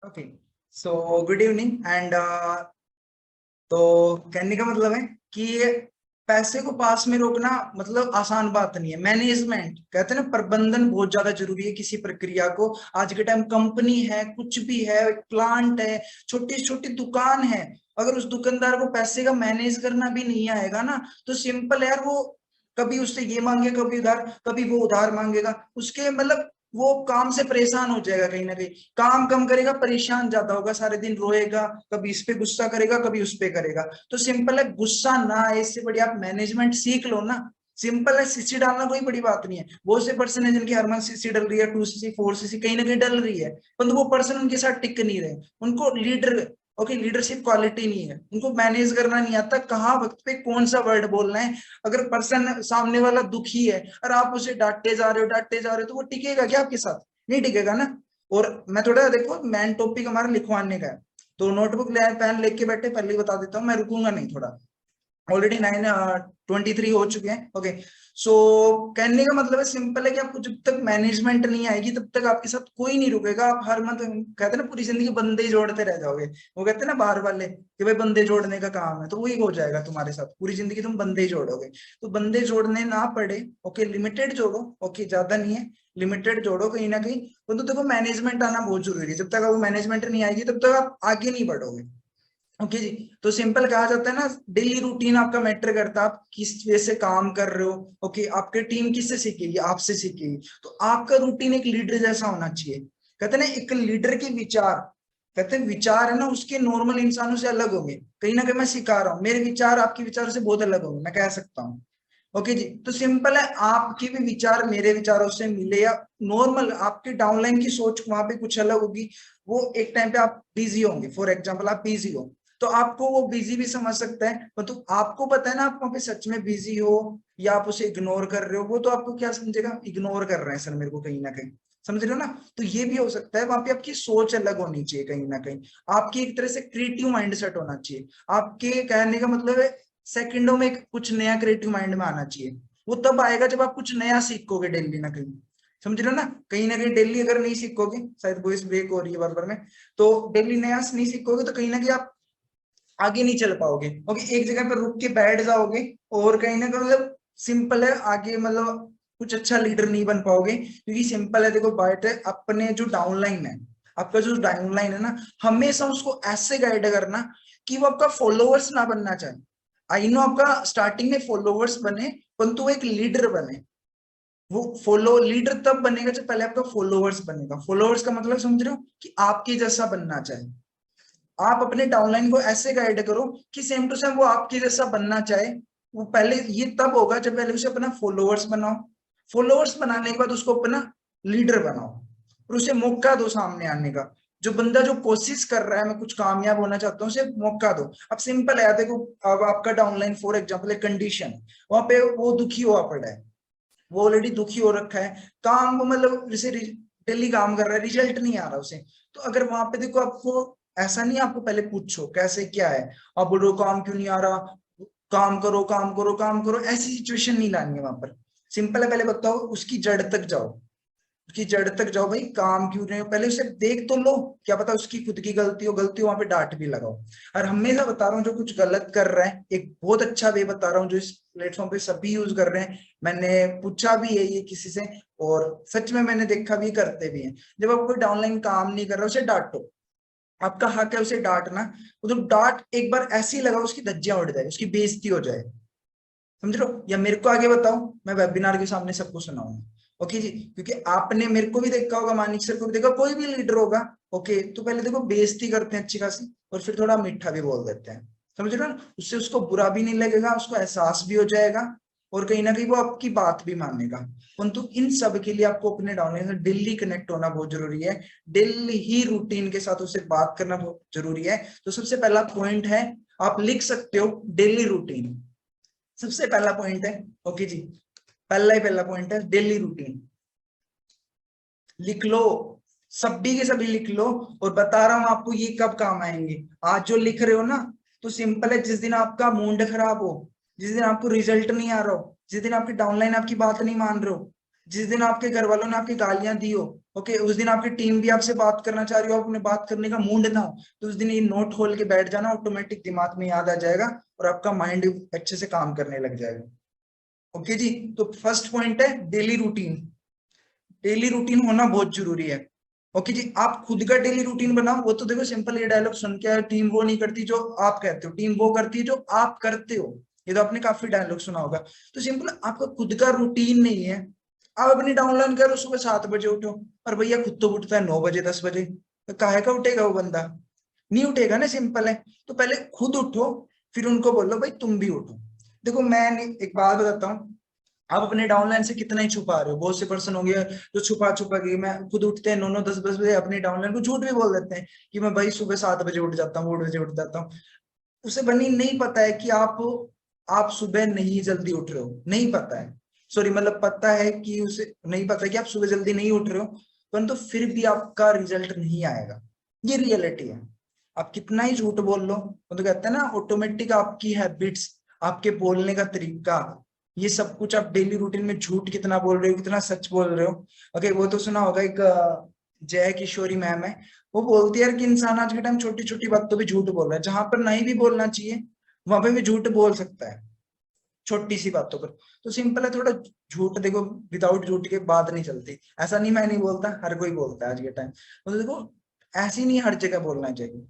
Okay, so good evening and तो कहने का मतलब है कि पैसे को पास में रोकना मतलब आसान बात नहीं है। मैनेजमेंट कहते हैं ना, प्रबंधन बहुत ज्यादा जरूरी है किसी प्रक्रिया को। आज के टाइम कंपनी है, कुछ भी है, प्लांट है, छोटी छोटी दुकान है, अगर उस दुकानदार को पैसे का मैनेज करना भी नहीं आएगा ना, तो सिंपल है यार, वो कभी उससे ये मांगे, कभी उधार, कभी वो उधार मांगेगा, उसके मतलब वो काम से परेशान हो जाएगा। कहीं ना कहीं काम कम करेगा, परेशान ज्यादा होगा, सारे दिन रोएगा, कभी इस पे गुस्सा करेगा, कभी उस पे करेगा। तो सिंपल है, गुस्सा ना आए इससे बढ़िया आप मैनेजमेंट सीख लो ना। सिंपल है, सीसी डालना कोई बड़ी बात नहीं है। बहुत से पर्सन है जिनकी हर मंथ सीसी डल रही है, 2 सीसी 4 सीसी कहीं ना कहीं डल रही है, परंतु वो पर्सन उनके साथ टिक नहीं रहे। उनको लीडर, ओके, लीडरशिप क्वालिटी नहीं है, उनको मैनेज करना नहीं आता, कहाँ वक्त पे कौन सा वर्ड बोलना है। अगर पर्सन सामने वाला दुखी है और आप उसे डांटते जा रहे हो, डांटते जा रहे हो, तो वो टिकेगा क्या आपके साथ? नहीं टिकेगा ना। और मैं थोड़ा देखो, मेन टॉपिक हमारा लिखवाने का है, तो नोटबुक ले पेन लेके बैठे, पहले ही बता देता हूँ, मैं रुकूंगा नहीं। थोड़ा ऑलरेडी 9:23 हो चुके हैं। ओके, सो कहने का मतलब है सिंपल है कि आपको जब तक मैनेजमेंट नहीं आएगी तब तक आपके साथ कोई नहीं रुकेगा। आप हर मंथ, कहते हैं ना, पूरी जिंदगी बंदे ही जोड़ते रह जाओगे। वो कहते हैं ना बाहर वाले कि भाई बंदे जोड़ने का काम है, तो वही हो जाएगा तुम्हारे साथ, पूरी जिंदगी तुम बंदे ही जोड़ोगे। तो बंदे जोड़ने ना पड़े, ओके, लिमिटेड जोड़ो, ओके, ज्यादा नहीं है, लिमिटेड जोड़ो कहीं ना कहीं। तो देखो, मैनेजमेंट आना बहुत जरूरी है। जब तक वो मैनेजमेंट नहीं आएगी तब तक आप आगे नहीं बढ़ोगे। ओके जी, तो सिंपल कहा जाता है ना, डेली रूटीन आपका मैटर करता है, आप किस वे से काम कर रहे हो। ओके, आपकी टीम किससे सीखेगी? आपसे सीखेगी। तो आपका रूटीन एक लीडर जैसा होना चाहिए। कहते हैं ना, एक लीडर के विचार, कहते हैं विचार है ना, उसके नॉर्मल इंसानों से अलग होंगे। कहीं ना कहीं मैं सिखा रहा हूँ, मेरे विचार आपके विचारों से बहुत अलग होंगे, मैं कह सकता हूँ। ओके जी, तो सिंपल है, आपके भी विचार मेरे विचारों से मिले या नॉर्मल, आपके डाउनलाइन की सोच वहां पे कुछ अलग होगी। वो एक टाइम पे आप बिजी होंगे, फॉर एग्जाम्पल आप बिजी हो, तो आपको वो बिजी भी समझ सकता है, मतलब आपको पता है ना, आप वहां पे सच में बिजी हो या आप उसे इग्नोर कर रहे हो, वो तो आपको क्या समझेगा, इग्नोर कर रहे हैं सर मेरे को, कहीं ना कहीं। समझ रहे हो ना? तो ये भी हो सकता है, वहां पे आपकी सोच अलग होनी चाहिए कहीं ना कहीं। आपकी एक तरह से क्रिएटिव माइंडसेट होना चाहिए। आपके कहने का मतलब है, सेकंडों में कुछ नया क्रिएटिव माइंड में आना चाहिए। वो तब आएगा जब आप कुछ नया सीखोगे डेली ना कहीं। समझ रहे हो ना? कहीं ना कहीं डेली अगर नहीं सीखोगे, शायद वॉइस ब्रेक हो रही है बार में, तो डेली नया नहीं सीखोगे तो कहीं ना कहीं आप आगे नहीं चल पाओगे। ओके, एक जगह पर रुक के बैठ जाओगे, और कहीं ना कहीं मतलब सिंपल है, आगे मतलब कुछ अच्छा लीडर नहीं बन पाओगे। क्योंकि सिंपल है, देखो बात है, अपने जो डाउनलाइन है, आपका जो डाउनलाइन है ना, हमेशा उसको ऐसे गाइड करना कि वो आपका फॉलोअर्स ना बनना चाहे। आई नो आपका स्टार्टिंग में फॉलोअर्स बने, परंतु वो एक लीडर बने। वो फॉलो लीडर तब बनेगा जब पहले आपका फॉलोअर्स बनेगा। फॉलोअर्स का मतलब समझ रहे हो, कि आपके जैसा बनना चाहे। आप अपने डाउनलाइन को ऐसे गाइड करो कि सेम टू सेम वो आपके जैसा बनना चाहे। वो पहले ये तब होगा जब पहले उसे अपना फॉलोअर्स बनाओ, फॉलोअर्स बनाने के बाद उसको अपना लीडर बनाओ, और उसे मौका दो सामने आने का। जो बंदा जो कोशिश कर रहा है, मैं कुछ कामयाब होना चाहता हूँ, उसे मौका दो। अब सिंपल है, देखो, अब आपका डाउनलाइन फॉर एग्जाम्पल एक कंडीशन, वहां पे वो दुखी हुआ पड़ा है, वो ऑलरेडी दुखी हो रखा है, काम वो मतलब जैसे डेली काम कर रहा है, रिजल्ट नहीं आ रहा उसे। तो अगर वहां पे देखो, आपको ऐसा नहीं, आपको पहले पूछो कैसे क्या है, आप बोलो काम क्यों नहीं आ रहा, काम करो काम करो काम करो, ऐसी सिचुएशन नहीं लानी है वहां पर। सिंपल है, पहले बताओ उसकी जड़ तक जाओ, उसकी जड़ तक जाओ, भाई काम क्यों नहीं हो, पहले उसे देख तो लो। क्या पता उसकी खुद की गलती हो, वहां पे डांट भी लगाओ। और हमेशा बता रहा हूँ, जो कुछ गलत कर रहा है, एक बहुत अच्छा वे बता रहा हूँ जो इस प्लेटफॉर्म पे सभी यूज कर रहे हैं, मैंने पूछा भी है ये किसी से, और सच में मैंने देखा भी, करते भी हैं। जब आप कोई डाउनलाइन काम नहीं कर रहा, उसे डांटो, आपका हक है उसे डांटना। वो तो डांट एक बार ऐसी लगाओ उसकी धज्जियां उड़ जाए, उसकी बेइज्जती हो जाए। समझ रहे हो? या मेरे को आगे बताओ, मैं वेबिनार के सामने सबको सुनाऊंगा। ओके जी, क्योंकि आपने मेरे को भी देखा होगा, मानिक सर को भी देखा, कोई भी लीडर होगा, ओके, तो पहले देखो बेइज्जती करते हैं अच्छी खासी, और फिर थोड़ा मीठा भी बोल देते हैं। समझ रहे हो ना? उससे उसको बुरा भी नहीं लगेगा, उसको एहसास भी हो जाएगा, और कहीं ना कहीं वो आपकी बात भी मानेगा। परंतु इन सब के लिए आपको अपने डाउनलाइन से डेली कनेक्ट होना बहुत जरूरी है। डेली ही रूटीन के साथ उससे बात करना बहुत जरूरी है। तो सबसे पहला पॉइंट है, आप लिख सकते हो, डेली रूटीन सबसे पहला पॉइंट है। ओके जी, पहला पॉइंट है डेली रूटीन। लिख लो, सभी के सभी लिख लो, और बता रहा हूं आपको ये कब काम आएंगे। आज जो लिख रहे हो ना, तो सिंपल है, जिस दिन आपका मूड खराब हो, जिस दिन आपको रिजल्ट नहीं आ रहा हो, जिस दिन आपके डाउनलाइन आपकी बात नहीं मान रहे हो, जिस दिन आपके घर वालों ने आपकी गालियां दी हो, ओके, उस दिन आपकी टीम भी आपसे बात करना चाह रही हो, अपने बात करने का मूड ना हो, तो उस दिन ये नोट खोल के बैठ जाना, ऑटोमेटिक दिमाग में याद आ जाएगा और आपका माइंड अच्छे से काम करने लग जाएगा। ओके जी, तो फर्स्ट पॉइंट है डेली रूटीन। डेली रूटीन होना बहुत जरूरी है। ओके जी, आप खुद का डेली रूटीन बनाओ। वो तो देखो सिंपल ये डायलॉग सुन के, टीम वो नहीं करती जो आप कहते हो, टीम वो करती है जो आप करते हो। ये तो आपने काफी डायलॉग सुना होगा। तो सिंपल आपका खुद का रूटीन नहीं है, आप अपनी डाउनलोड करो, सुबह 7 बजे उठो। और भैया खुद तो उठता है 9 बजे 10 बजे, तो काहे का उठेगा वो बंदा? नहीं उठेगा ना, सिंपल है। तो पहले खुद उठो, फिर उनको बोलो भाई तुम भी उठो। देखो मैं एक बात बताता हूँ, आप अपने डाउनलाइन से कितना ही छुपा रहे हो। बहुत से पर्सन होंगे जो छुपा छुपा के, मैं खुद उठते हैं 9 9 10 10 बजे, अपनी डाउनलाइन को झूठ भी बोल देते हैं कि मैं भाई सुबह 7 बजे उठ जाता हूँ, 8 बजे उठ जाता हूँ। उसे बनी नहीं पता है कि आप सुबह नहीं जल्दी उठ रहे हो, नहीं पता है। सॉरी, मतलब पता है कि उसे नहीं पता है कि आप सुबह जल्दी नहीं उठ रहे हो, परंतु फिर भी आपका रिजल्ट नहीं आएगा। ये रियलिटी है। आप कितना ही झूठ बोल लो, वो तो कहते हैं ना, ऑटोमेटिक आपकी हैबिट्स, आपके बोलने का तरीका, ये सब कुछ आप डेली रूटीन में झूठ कितना बोल रहे हो, कितना सच बोल रहे हो। ओके, वो तो सुना होगा, एक जय किशोरी मैम है, वो बोलती है यार कि इंसान आज के टाइम छोटी छोटी बातों पे झूठ बोल रहा है, जहां पर नहीं भी बोलना चाहिए वहां पे भी झूठ बोल सकता है, छोटी सी बातों पर। तो सिंपल है, थोड़ा झूठ देखो, विदाउट झूठ के बात नहीं चलती। ऐसा नहीं, मैं नहीं बोलता, हर कोई बोलता है आज के टाइम। तो देखो ऐसी नहीं हर जगह बोलना चाहिए,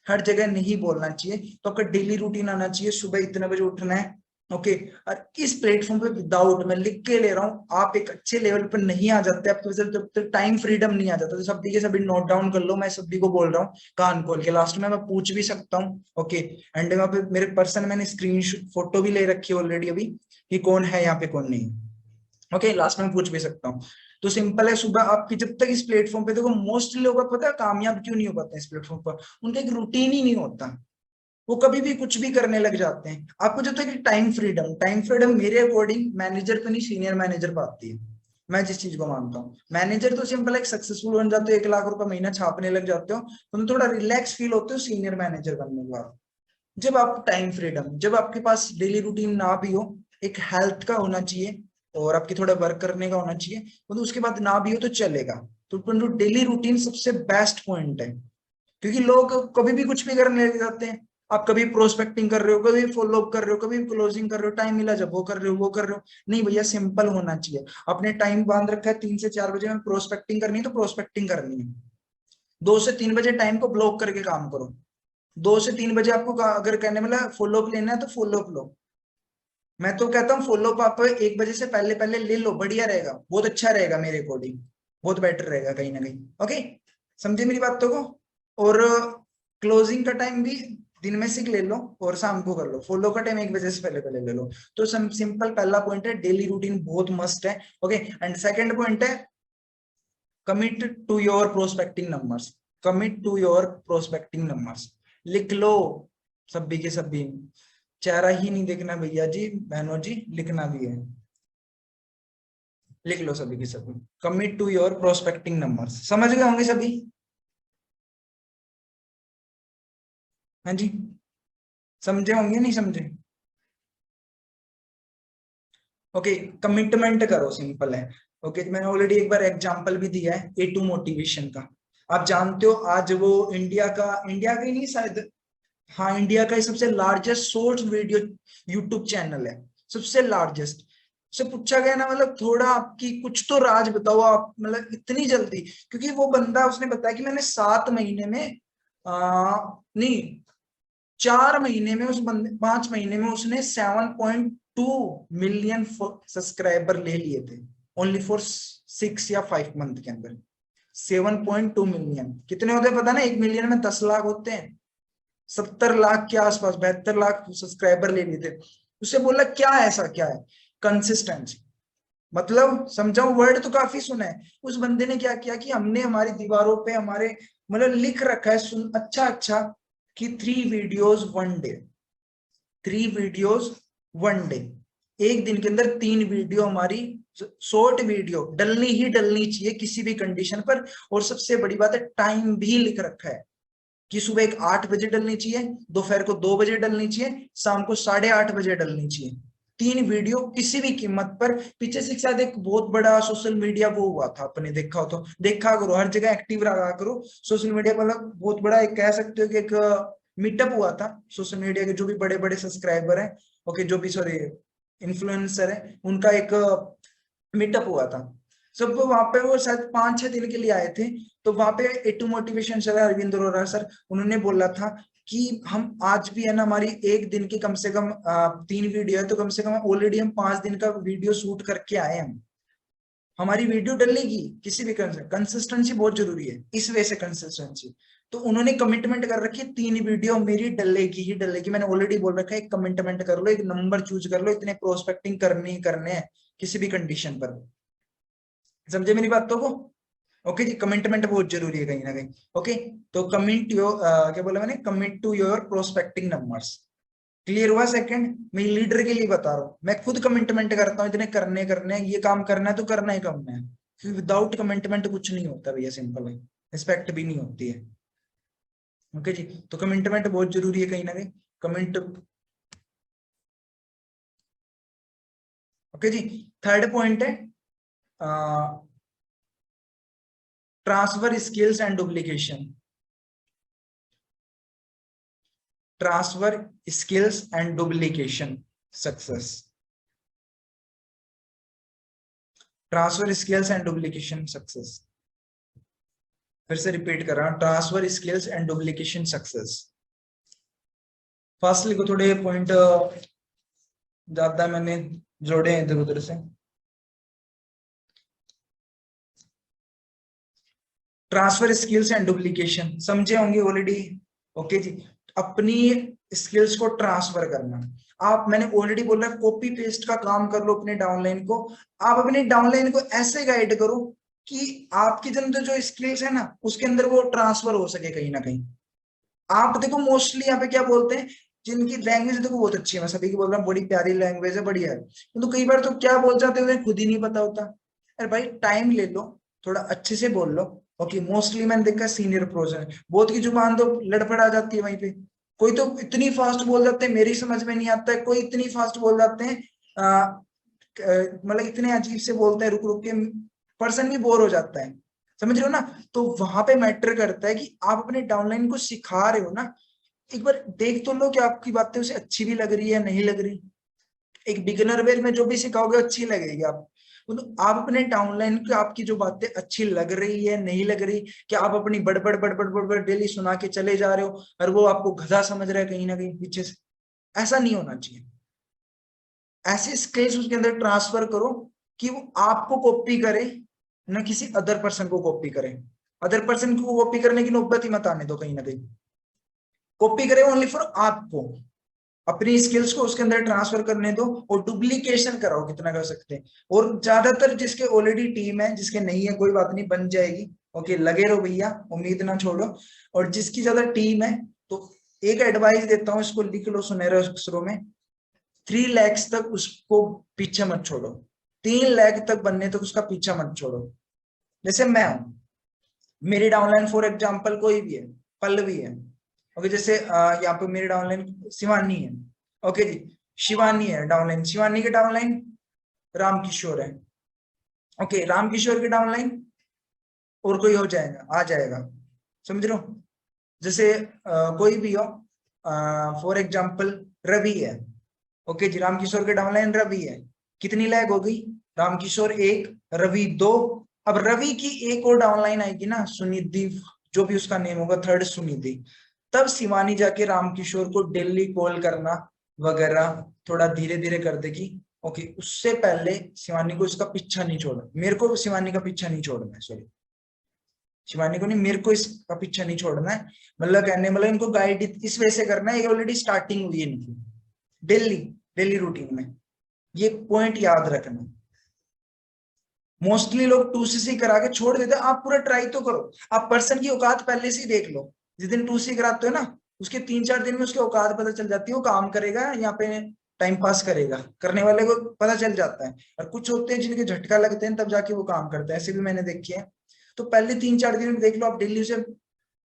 हर जगह नहीं बोलना चाहिए। तो आपका डेली रूटीन आना चाहिए, सुबह इतने बजे उठना है। ओके, और इस प्लेटफॉर्म पे विदाउट, मैं लिख के ले रहा हूँ, आप एक अच्छे लेवल पर नहीं आ जाते आपके वजह से, जब तक टाइम फ्रीडम नहीं आ जाता। तो सभी के सभी नोट डाउन कर लो, मैं सभी को बोल रहा हूँ कान खोल के। लास्ट में मैं पूछ भी सकता हूँ। ओके, एंड वहां पे मेरे पर्सन, मैंने स्क्रीन फोटो भी ले रखी है ऑलरेडी अभी, कि कौन है यहाँ पे कौन नहीं। ओके, लास्ट में पूछ भी सकता हूँ। तो सिंपल है, सुबह आपकी जब तक इस प्लेटफॉर्म पे देखो, मोस्टली लोग पता है कामयाब क्यों नहीं हो पाते इस प्लेटफॉर्म पर, उनका एक रूटीन ही नहीं होता। वो कभी भी कुछ भी करने लग जाते हैं। आपको जब तक टाइम फ्रीडम मेरे अकॉर्डिंग मैनेजर पे नहीं, सीनियर मैनेजर पे आती है। मैं जिस चीज को मानता हूँ, मैनेजर तो सिंपल एक सक्सेसफुल बन जाते हो, 1 लाख रुपए महीना छापने लग जाते हो, तुम थोड़ा रिलैक्स फील होते हो सीनियर मैनेजर बनने के बाद। जब आप टाइम फ्रीडम, जब आपके पास डेली रूटीन ना भी हो, एक हेल्थ का होना चाहिए और आपकी थोड़ा वर्क करने का होना चाहिए, तो उसके बाद ना भी हो तो चलेगा। तो डेली रूटीन सबसे बेस्ट पॉइंट है, क्योंकि लोग कभी भी कुछ भी करने लग जाते हैं। आप कभी प्रोस्पेक्टिंग कर रहे हो, कभी फॉलो अप कर रहे हो, कभी क्लोजिंग कर रहे हो, टाइम मिला जब वो कर रहे हो, वो कर रहे हो। नहीं भैया, सिंपल होना चाहिए। अपने टाइम बांध रखा है 3 से 4 बजे में प्रोस्पेक्टिंग करनी है, तो प्रोस्पेक्टिंग करनी है। 2 से 3 बजे टाइम को ब्लॉक करके काम करो। 2 से 3 बजे आपको अगर कहने वाला फॉलो अप लेना है तो फॉलो अप लो। मैं तो कहता हूँ फॉलो अप आप 1 बजे से पहले पहले ले लो, बढ़िया रहेगा, बहुत अच्छा रहेगा मेरे अकॉर्डिंग, बहुत बेटर रहेगा कहीं ना कहीं। ओके, समझे मेरी बातों को? और क्लोजिंग का टाइम भी दिन में से ले लो और शाम को कर लो। फॉलो का टाइम 1 बजे से पहले पहले ले लो। तो सिंपल पहला पॉइंट है, डेली रूटीन बहुत मस्त है। ओके, एंड सेकंड पॉइंट है, commit to your prospecting numbers. Commit to your prospecting numbers, लिख लो सभी के सभी। चेहरा ही नहीं देखना भैया जी, बहनों जी, लिखना भी है। लिख लो सभी के सभी, commit to your prospecting numbers. समझ गए होंगे सभी? हाँ जी, समझे होंगे, नहीं समझे? ओके, कमिटमेंट करो, सिंपल है। ओके, मैंने ऑलरेडी एक बार एग्जांपल भी दिया है A2 मोटिवेशन का। आप जानते हो आज वो इंडिया का ही नहीं शायद, हाँ इंडिया का ही सबसे largest short video YouTube channel है, सबसे लार्जेस्ट। से पूछा गया ना, मतलब थोड़ा आपकी कुछ तो राज बताओ आप, मतलब इतनी जल्दी। क्योंकि वो बंदा, उसने बताया कि मैंने 7 महीने में, नहीं, 4 महीने में, उस बंदे 5 महीने में उसने 7.2 मिलियन सब्सक्राइबर ले लिए थे, ओनली फॉर 6 या 5 मंथ के अंदर। 7.2 मिलियन कितने होते हैं पता ना? 1 मिलियन में 10 लाख होते हैं। 70 लाख के आसपास, 72 लाख सब्सक्राइबर ले लिए थे। उसे बोला क्या ऐसा क्या है? कंसिस्टेंसी। मतलब समझाऊं, वर्ड तो काफी सुना है। उस बंदे ने क्या किया कि हमने हमारी दीवारों पे हमारे, मतलब लिख रखा है, सुन अच्छा अच्छा, कि 3 वीडियोस 1 डे, 3 वीडियोस 1 डे। एक दिन के अंदर 3 वीडियो हमारी शॉर्ट वीडियो डलनी ही डलनी चाहिए किसी भी कंडीशन पर। और सबसे बड़ी बात है, टाइम भी लिख रखा है कि सुबह एक 8 बजे डलनी चाहिए, दोपहर को 2 बजे डलनी चाहिए, शाम को 8:30 बजे डलनी चाहिए। 3 वीडियो किसी भी कीमत पर। पीछे से शायद एक बहुत बड़ा सोशल मीडिया वो हुआ था, आपने देखा हो तो देखा करो, हर जगह एक्टिव रहा करो सोशल मीडिया पर। मतलब बहुत बड़ा एक कह सकते हो कि एक मीटअप हुआ था सोशल मीडिया के जो भी बड़े बड़े सब्सक्राइबर हैं, ओके, जो भी सॉरी इन्फ्लुएंसर है, उनका एक मीटअप हुआ था। सब वहां पे वो शायद 5-6 दिन के लिए आए थे। तो वहां पे ए2 motivation sir Arvind Arora sir, उन्होंने बोला था कि हम आज भी है ना, हमारी एक दिन की कम से कम 3 वीडियो है, तो कम से कम ऑलरेडी हम 5 दिन का वीडियो शूट करके आए हम। हमारी वीडियो डलेगी किसी भी कंसिस्टेंसी बहुत जरूरी है, इस वजह से कंसिस्टेंसी। तो उन्होंने कमिटमेंट कर रखी है 3 वीडियो मेरी डलेगी ही डलेगी। मैंने ऑलरेडी बोल रखा है, एक कमिटमेंट कर लो, एक नंबर चूज कर लो, इतने प्रोस्पेक्टिंग करने ही करने हैं किसी भी कंडीशन पर। समझे मेरी बातों को? ओके जी, कमिटमेंट बहुत जरूरी है कहीं ना कहीं। ओके, तो कमिट योर क्या बोला मैंने, commit to your prospecting numbers. Clear हुआ? सेकंड, मैं लीडर के लिए बता रहा हूँ, मैं खुद कमिटमेंट करता हूँ, इतने करने करने ये काम करना है तो करना ही करना है, क्योंकि विदाउट कमिटमेंट कुछ नहीं होता भैया, सिंपल है, रिस्पेक्ट भी नहीं होती है। ओके जी, तो कमिटमेंट बहुत जरूरी है कहीं ना कहीं, कमिट। ओके जी, थर्ड पॉइंट है transfer skills and duplication. Transfer skills and duplication success. Transfer skills and duplication success. फिर से रिपीट कर रहा हूं, transfer skills and duplication success. Fastly को थोड़े पॉइंट ज्यादा मैंने जोड़े हैं इधर उधर से। ट्रांसफर स्किल्स एंड डुप्लीकेशन समझे होंगे ऑलरेडी। ओके जी, अपनी स्किल्स को ट्रांसफर करना। आप, मैंने ऑलरेडी बोला, कॉपी पेस्ट का काम कर लो अपने डाउनलाइन को। आप अपने डाउनलाइन को ऐसे गाइड करो कि आपके अंदर जो स्किल्स है ना, उसके अंदर वो ट्रांसफर हो सके कहीं ना कहीं। आप देखो मोस्टली यहाँ पे क्या बोलते हैं, जिनकी लैंग्वेज देखो बहुत अच्छी है, मैं सभी को बोल रहा हूँ बड़ी प्यारी लैंग्वेज है, बढ़िया है, तो कई बार तो क्या बोल जाते हैं खुद ही नहीं पता होता। अरे भाई टाइम ले लो, थोड़ा अच्छे से बोल लो। ओके, मोस्टली मैंने देखा सीनियर प्रोज है, बहुत की जुबान तो लड़फड़ा जाती है वहीं पे। कोई तो इतनी फास्ट बोल जाते हैं मेरी समझ में नहीं आता है, कोई इतनी फास्ट बोल जाते हैं मतलब इतने अजीब से बोलते हैं, रुक रुक के पर्सन भी बोर हो जाता है। समझ रहे हो ना? तो वहां पे मैटर करता है कि आप अपने डाउनलाइन को सिखा रहे हो ना, एक बार देख तो लो कि आपकी बातें उसे अच्छी भी लग रही है नहीं लग रही। एक बिगिनर वेल में जो भी सिखाओगे अच्छी लगेगी आप, तो आप अपने डाउनलाइन की आपकी जो बातें अच्छी लग रही है नहीं लग रही, कि आप अपनी बड़बड़ बड़बड़ बड़बड़ डेली सुना के चले जा रहे हो और वो आपको गधा समझ रहा है कहीं ना कहीं पीछे से, ऐसा नहीं होना चाहिए। ऐसे स्किल्स उसके अंदर ट्रांसफर करो कि वो आपको कॉपी करे, ना किसी अदर पर्सन को कॉपी करे। अदर पर्सन को कॉपी करने की नौबत ही मत आने दो कहीं ना कहीं। कॉपी करे ओनली फॉर आपको, अपनी स्किल्स को उसके अंदर ट्रांसफर करने दो, और डुप्लीकेशन कराओ कितना कर सकते हैं। और ज्यादातर जिसके ऑलरेडी टीम है, जिसके नहीं है कोई बात नहीं, बन जाएगी। ओके, लगे रहो भैया, उम्मीद ना छोड़ो। और जिसकी ज्यादा टीम है, तो एक एडवाइस देता हूँ, इसको लिख लो सुनहरे अक्षरों में, 3 लाख तक उसको पीछे मत छोड़ो। 3 लाख तक बनने तक उसका पीछा मत छोड़ो। जैसे मैं हूं, मेरी डाउनलाइन फॉर एग्जांपल कोई भी है, पल्लवी है। ओके, जैसे यहाँ पे मेरी डाउनलाइन शिवानी है। ओके जी, शिवानी है डाउनलाइन, शिवानी के डाउनलाइन रामकिशोर है। ओके, रामकिशोर के डाउनलाइन और कोई हो जाएगा, आ जाएगा। समझ रहे हो? जैसे कोई भी हो, फॉर एग्जांपल रवि है। ओके जी, रामकिशोर के डाउनलाइन रवि है। कितनी लैग हो गई? रामकिशोर 1, रवि 2। अब रवि की एक और डाउनलाइन आएगी ना, सुनिधि, जो भी उसका नेम होगा, थर्ड सुनिधि, तब शिवानी जाके रामकिशोर को डेली कॉल करना वगैरह थोड़ा धीरे धीरे कर देगी। ओके, उससे पहले शिवानी को इसका पीछा नहीं छोड़ना, मेरे को शिवानी का पीछा नहीं छोड़ना है, सॉरी, शिवानी को नहीं, मेरे को इसका पीछा नहीं छोड़ना है। मतलब कहने मतलब इनको गाइड इस वजह से करना है, ये ऑलरेडी स्टार्टिंग हुई है इनकी डेली डेली रूटीन में, ये पॉइंट याद रखना। मोस्टली लोग 2cc करा के छोड़ देते हैं, आप पूरा ट्राई तो करो। आप पर्सन की औकात पहले से ही देख लो, जिस दिन 2cc कराते हो ना, उसके 3-4 दिन में उसकी औकात पता चल जाती है, वो काम करेगा यहाँ पे टाइम पास करेगा, करने वाले को पता चल जाता है। और कुछ होते हैं जिनके झटका लगते हैं तब जाके वो काम करते हैं, ऐसे भी मैंने देखे हैं। तो पहले 3-4 दिन में देख लो आप, डेली से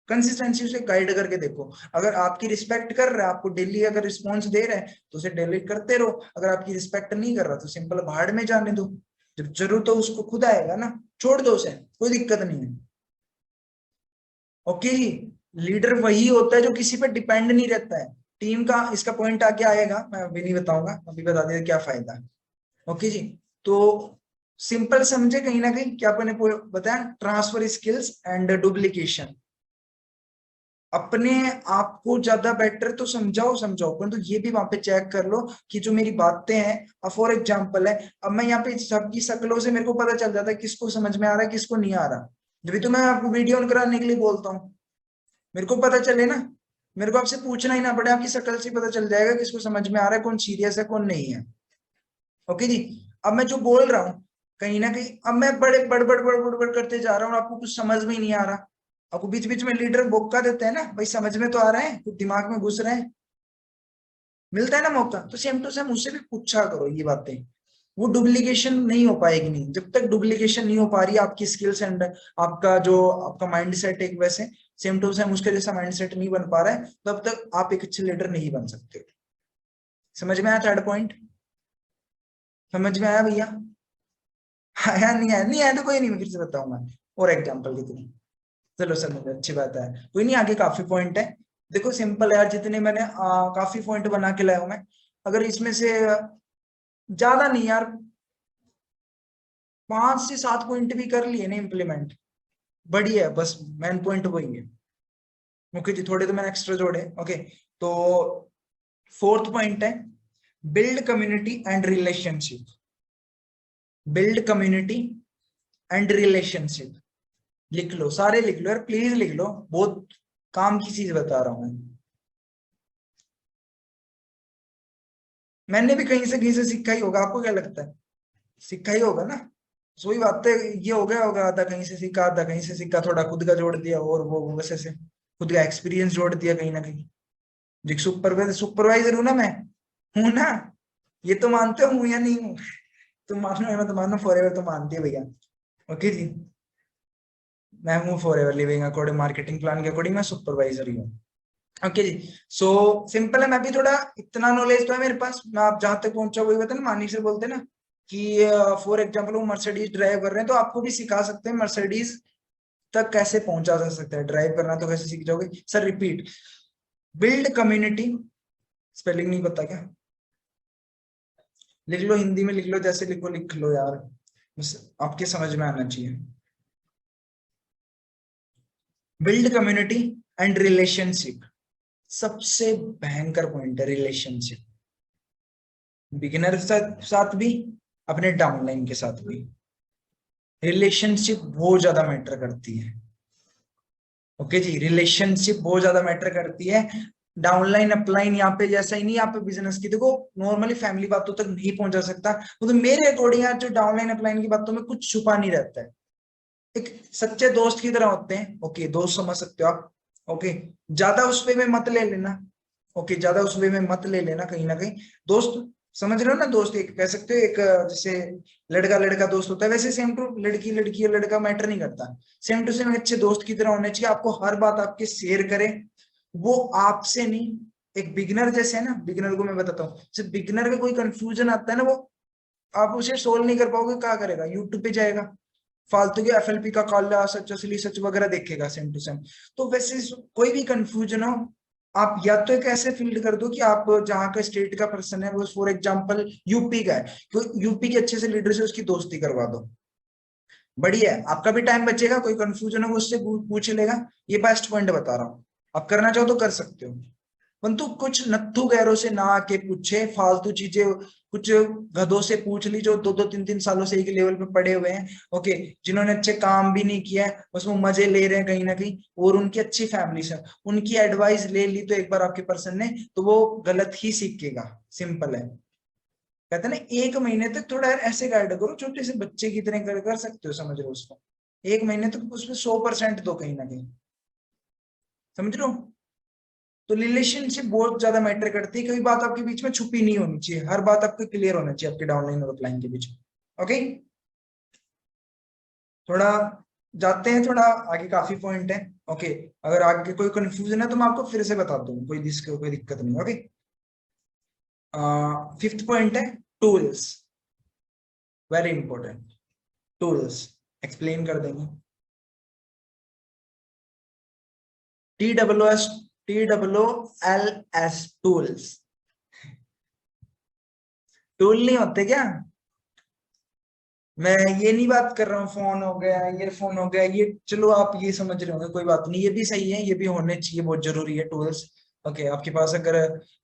कंसिस्टेंसी उसे गाइड करके देखो। अगर आपकी रिस्पेक्ट कर रहा है, आपको डेली अगर रिस्पॉन्स दे रहा है तो उसे डेली करते रहो। अगर आपकी रिस्पेक्ट नहीं कर रहा तो सिंपल भाड़ में जाने दो। जब जरूरत हो उसको खुद आएगा ना, छोड़ दो उसे, कोई दिक्कत नहीं है। ओके, लीडर वही होता है जो किसी पे डिपेंड नहीं रहता है। टीम का इसका पॉइंट आगे आएगा, मैं अभी नहीं बताऊंगा, अभी बता दिया क्या फायदा है। ओके जी, तो सिंपल समझे कहीं ना कहीं क्या आपने बताया, ट्रांसफर स्किल्स एंड डुप्लीकेशन। अपने आप को ज्यादा बेटर तो समझाओ समझाओ, परंतु ये भी वहां पे चेक कर लो कि जो मेरी बातें हैं, अब फॉर एग्जाम्पल है, अब मैं यहाँ पे सबकी शक्लों से मेरे को पता चल जाता है किसको समझ में आ रहा है किसको नहीं आ रहा। जब तो मैं आपको वीडियो ऑन कराने के लिए बोलता हूँ, मेरे को पता चले ना, मेरे को आपसे पूछना ही ना पड़े, आपकी शक्ल से पता चल जाएगा किसको समझ में आ रहा है, कौन सीरियस है कौन नहीं है। ओके जी, अब मैं जो बोल रहा हूँ कहीं ना कहीं, अब मैं बड़े बड़ करते जा रहा हूँ, आपको कुछ समझ में ही नहीं आ रहा। आपको बीच बीच में लीडर मौका देते हैं ना, भाई समझ में तो आ रहा है, कुछ दिमाग में घुस रहे हैं, मिलता है ना मौका, तो सेम टू सेम उससे भी पूछा करो ये बातें। वो डुप्लीकेशन नहीं हो पाएगी, नहीं, जब तक डुप्लीकेशन नहीं हो पा रही आपकी स्किल्स एंड आपका जो आपका माइंड सेट एक वैसे सेम टू सेम उसके जैसा माइंड सेट नहीं बन पा रहा है, तब तक आप एक अच्छे लीडर नहीं बन सकते। समझ में आया थर्ड पॉइंट? समझ में आया भैया? आया नहीं आया? नहीं आया तो कोई नहीं, मैं फिर से बताऊंगा और एग्जाम्पल की तरह। चलो समझ में, अच्छी बात है, कोई नहीं, आगे काफी पॉइंट है। देखो सिंपल है यार, जितने मैंने काफी पॉइंट बना के लाया हूं मैं, अगर इसमें से ज्यादा नहीं यार, 5 से 7 पॉइंट भी कर लिए ना इम्प्लीमेंट, बढ़िया है, बस मेन पॉइंट वही है। ओके जी, थोड़े तो मैंने एक्स्ट्रा जोड़े। ओके, तो फोर्थ पॉइंट है build community and relationship. Build community and relationship, लिख लो, सारे लिख लो यार, प्लीज लिख लो, बहुत काम की चीज बता रहा हूं मैं। मैंने भी कहीं से सीखा ही होगा, आपको क्या लगता है? सीखा ही होगा ना, सोई बात है, ये हो गया होगा, आधा कहीं से सीखा आधा कहीं से सीखा, थोड़ा खुद का जोड़ दिया और वो वैसे से खुद का एक्सपीरियंस जोड़ दिया कहीं ना कहीं। जो सुपरवाइजर हूं ना मैं, हूं ना, ये तो मानते हो हूं या नहीं हूं? तुम मानो या मैं तो मानो, फॉरएवर तो मानती है भैया। ओके जी, मैं हूँ forever living according marketing plan के अकॉर्डिंग, मैं सुपरवाइजर ही हूँ। ओके जी, सो सिंपल है, मैं भी थोड़ा इतना नॉलेज तो है मेरे पास, मैं आप जहां तक पहुंचा वही बता ना, मानिक से बोलते ना कि फॉर एग्जाम्पल वो मर्सिडीज ड्राइव कर रहे हैं तो आपको भी सिखा सकते हैं मर्सिडीज तक कैसे पहुंचा जा सकता है, ड्राइव करना तो कैसे सीख जाओगे sir, repeat, build community, spelling नहीं पता क्या? लिख लो, हिंदी में लिख लो, जैसे लिखो लिख लो यार, बस आपके समझ में आना चाहिए। बिल्ड कम्युनिटी एंड रिलेशनशिप, सबसे भयंकर पॉइंट है रिलेशनशिप, बिगिनर के साथ भी, अपने डाउनलाइन के साथ भी रिलेशनशिप बहुत ज्यादा मैटर करती है। ओके जी, रिलेशनशिप बहुत ज्यादा मैटर करती है। डाउनलाइन अपलाइन यहाँ पे जैसा ही नहीं, यहाँ पे बिजनेस की देखो, नॉर्मली फैमिली बातों तक नहीं पहुंचा सकता, तो मेरे अकॉर्डिंग यार जो डाउनलाइन अपलाइन की बातों में कुछ छुपा नहीं रहता है, एक सच्चे दोस्त की तरह होते हैं। ओके, दोस्त समझ सकते हो आप। ओके, ज्यादा उस पे में मत ले लेना। ओके, ज्यादा उस वे में मत ले लेना कहीं ना कहीं, दोस्त समझ रहे हो ना, दोस्त एक कह सकते हो, एक जैसे लड़का लड़का दोस्त होता है, वैसे सेम टू लड़की लड़की या लड़का मैटर नहीं करता, सेम टू सेम अच्छे दोस्त की तरह होने चाहिए, आपको हर बात आपके शेयर करे, वो आपसे नहीं, एक बिगिनर जैसे है ना, बिगिनर को मैं बताता हूँ, जब बिगिनर का कोई कंफ्यूजन आता है ना, वो आप उसे सोल्व नहीं कर पाओगे, क्या करेगा, यूट्यूब पे जाएगा, फालतू के एफएलपी का काला सच असली सच वगैरह देखेगा सेम टू सेम। तो वैसे कोई भी कंफ्यूजन हो, आप या तो एक ऐसे फील्ड कर दो कि आप जहाँ का स्टेट का पर्सन है वो फॉर एग्जांपल यूपी का है, तो यूपी के अच्छे से लीडर से उसकी दोस्ती करवा दो, बढ़िया है, आपका भी टाइम बचेगा, कोई कंफ्यूजन हो उससे पूछ लेगा। ये बेस्ट पॉइंट बता रहा हूँ, आप करना चाहो तो कर सकते हो, परंतु कुछ नत्थु गैरों से ना आके पूछे फालतू चीजें, कुछ गधों से पूछ ली जो 2-2 3-3 सालों से एक लेवल पे पड़े हुए हैं। ओके, जिन्होंने अच्छे काम भी नहीं किया है, बस वो मजे ले रहे हैं कहीं ना कहीं, और उनकी अच्छी फैमिली से उनकी एडवाइस ले ली तो एक बार आपके पर्सन ने, तो वो गलत ही सीखेगा, सिंपल है। कहते हैं ना, 1 महीने तक थोड़ा यार ऐसे गाइड करो, छोटे से बच्चे की तरह कर सकते हो, समझ रहे हो उसको, 1 महीने तक उसमें 100% दो कहीं ना कहीं, समझ रहे हो? तो रिलेशनशिप बहुत ज्यादा मैटर करती है, कोई बात आपके बीच में छुपी नहीं होनी चाहिए, हर बात आपको क्लियर होना चाहिए आपके डाउनलाइन और अपलाइन के बीच। ओके, थोड़ा जाते हैं थोड़ा आगे, काफी पॉइंट है। ओके, अगर आगे कोई कंफ्यूजन है तो मैं आपको फिर से बता दूं, कोई दिक्कत नहीं। ओके, फिफ्थ पॉइंट है tools, very important. Tools explain कर देंगे। TWS, TWLS, tools. टूल नहीं होते क्या? मैं ये नहीं बात कर रहा हूँ फोन हो गया, ईयरफोन हो गया, ये चलो आप ये समझ रहे होंगे, कोई बात नहीं, ये भी सही है, ये भी होने चाहिए, बहुत जरूरी है टूल्स। ओके, आपके पास अगर